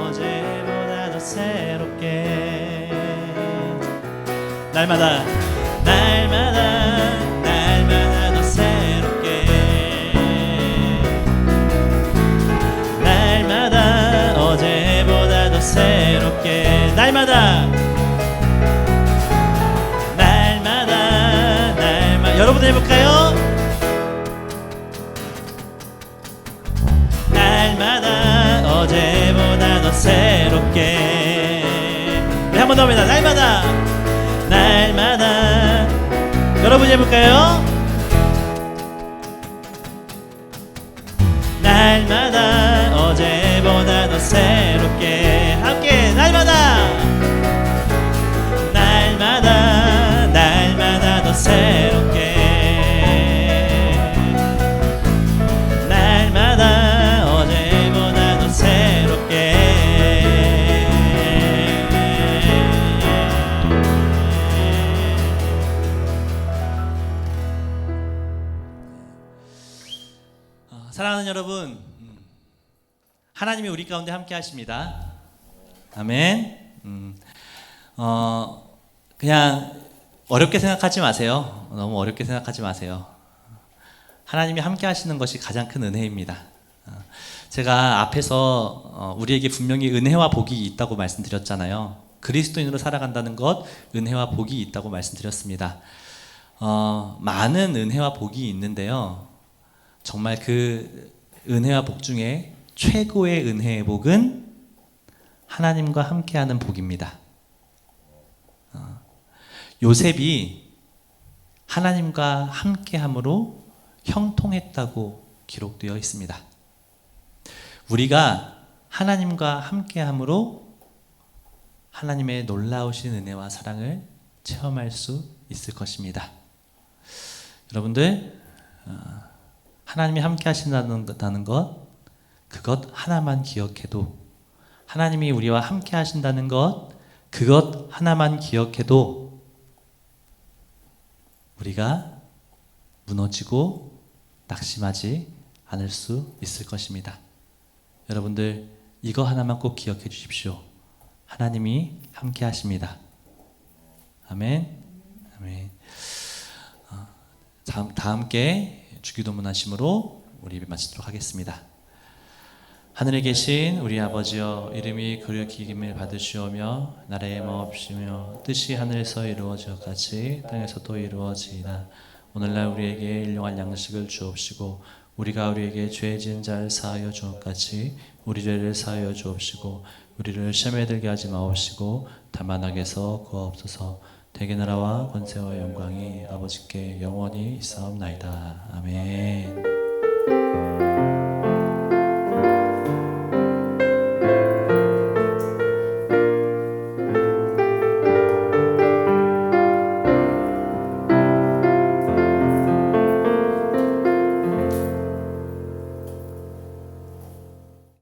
어제보다 더 새롭게 날마다 더 새롭게 날마다 어제보다 더 새롭게 날마다 여러분 해볼까요? 날마다 어제보다 더 새롭게 네, 한 번 더 합니다. 날마다 여러분 해볼까요? 날마다 어제보다 더 새롭게 함께 날마다 더 새롭게 날마다 어제보다 더 새롭게 사랑하는 여러분, 하나님이 우리 가운데 함께 하십니다. 아멘. 그냥 어렵게 생각하지 마세요. 너무 어렵게 생각하지 마세요. 하나님이 함께 하시는 것이 가장 큰 은혜입니다. 제가 앞에서 우리에게 분명히 은혜와 복이 있다고 말씀드렸잖아요. 그리스도인으로 살아간다는 것, 은혜와 복이 있다고 말씀드렸습니다. 많은 은혜와 복이 있는데요. 정말 그 은혜와 복 중에 최고의 은혜의 복은 하나님과 함께하는 복입니다. 요셉이 하나님과 함께함으로 형통했다고 기록되어 있습니다. 우리가 하나님과 함께함으로 하나님의 놀라우신 은혜와 사랑을 체험할 수 있을 것입니다. 여러분들, 하나님이 함께 하신다는 것, 그것 하나만 기억해도, 하나님이 우리와 함께 하신다는 것, 그것 하나만 기억해도 우리가 무너지고 낙심하지 않을 수 있을 것입니다. 여러분들, 이거 하나만 꼭 기억해 주십시오. 하나님이 함께 하십니다. 아멘. 아멘. 다 함께 주기도문 하심으로 우리 예배 마치도록 하겠습니다. 하늘에 계신 우리 아버지여, 이름이 거룩히 여김을 받으시오며 나라의 마옵시며 뜻이 하늘에서 이루어지것 같이 땅에서도 이루어지이다. 오늘날 우리에게 일용할 양식을 주옵시고 우리가 우리에게 죄 지은 자를 사하여 주것 같이 우리 죄를 사하여 주옵시고 우리를 시험에 들게 하지 마옵시고 다만 악에서 구하옵소서. 대개 나라와 권세와 영광이 아버지께 영원히 있사옵나이다. 아멘.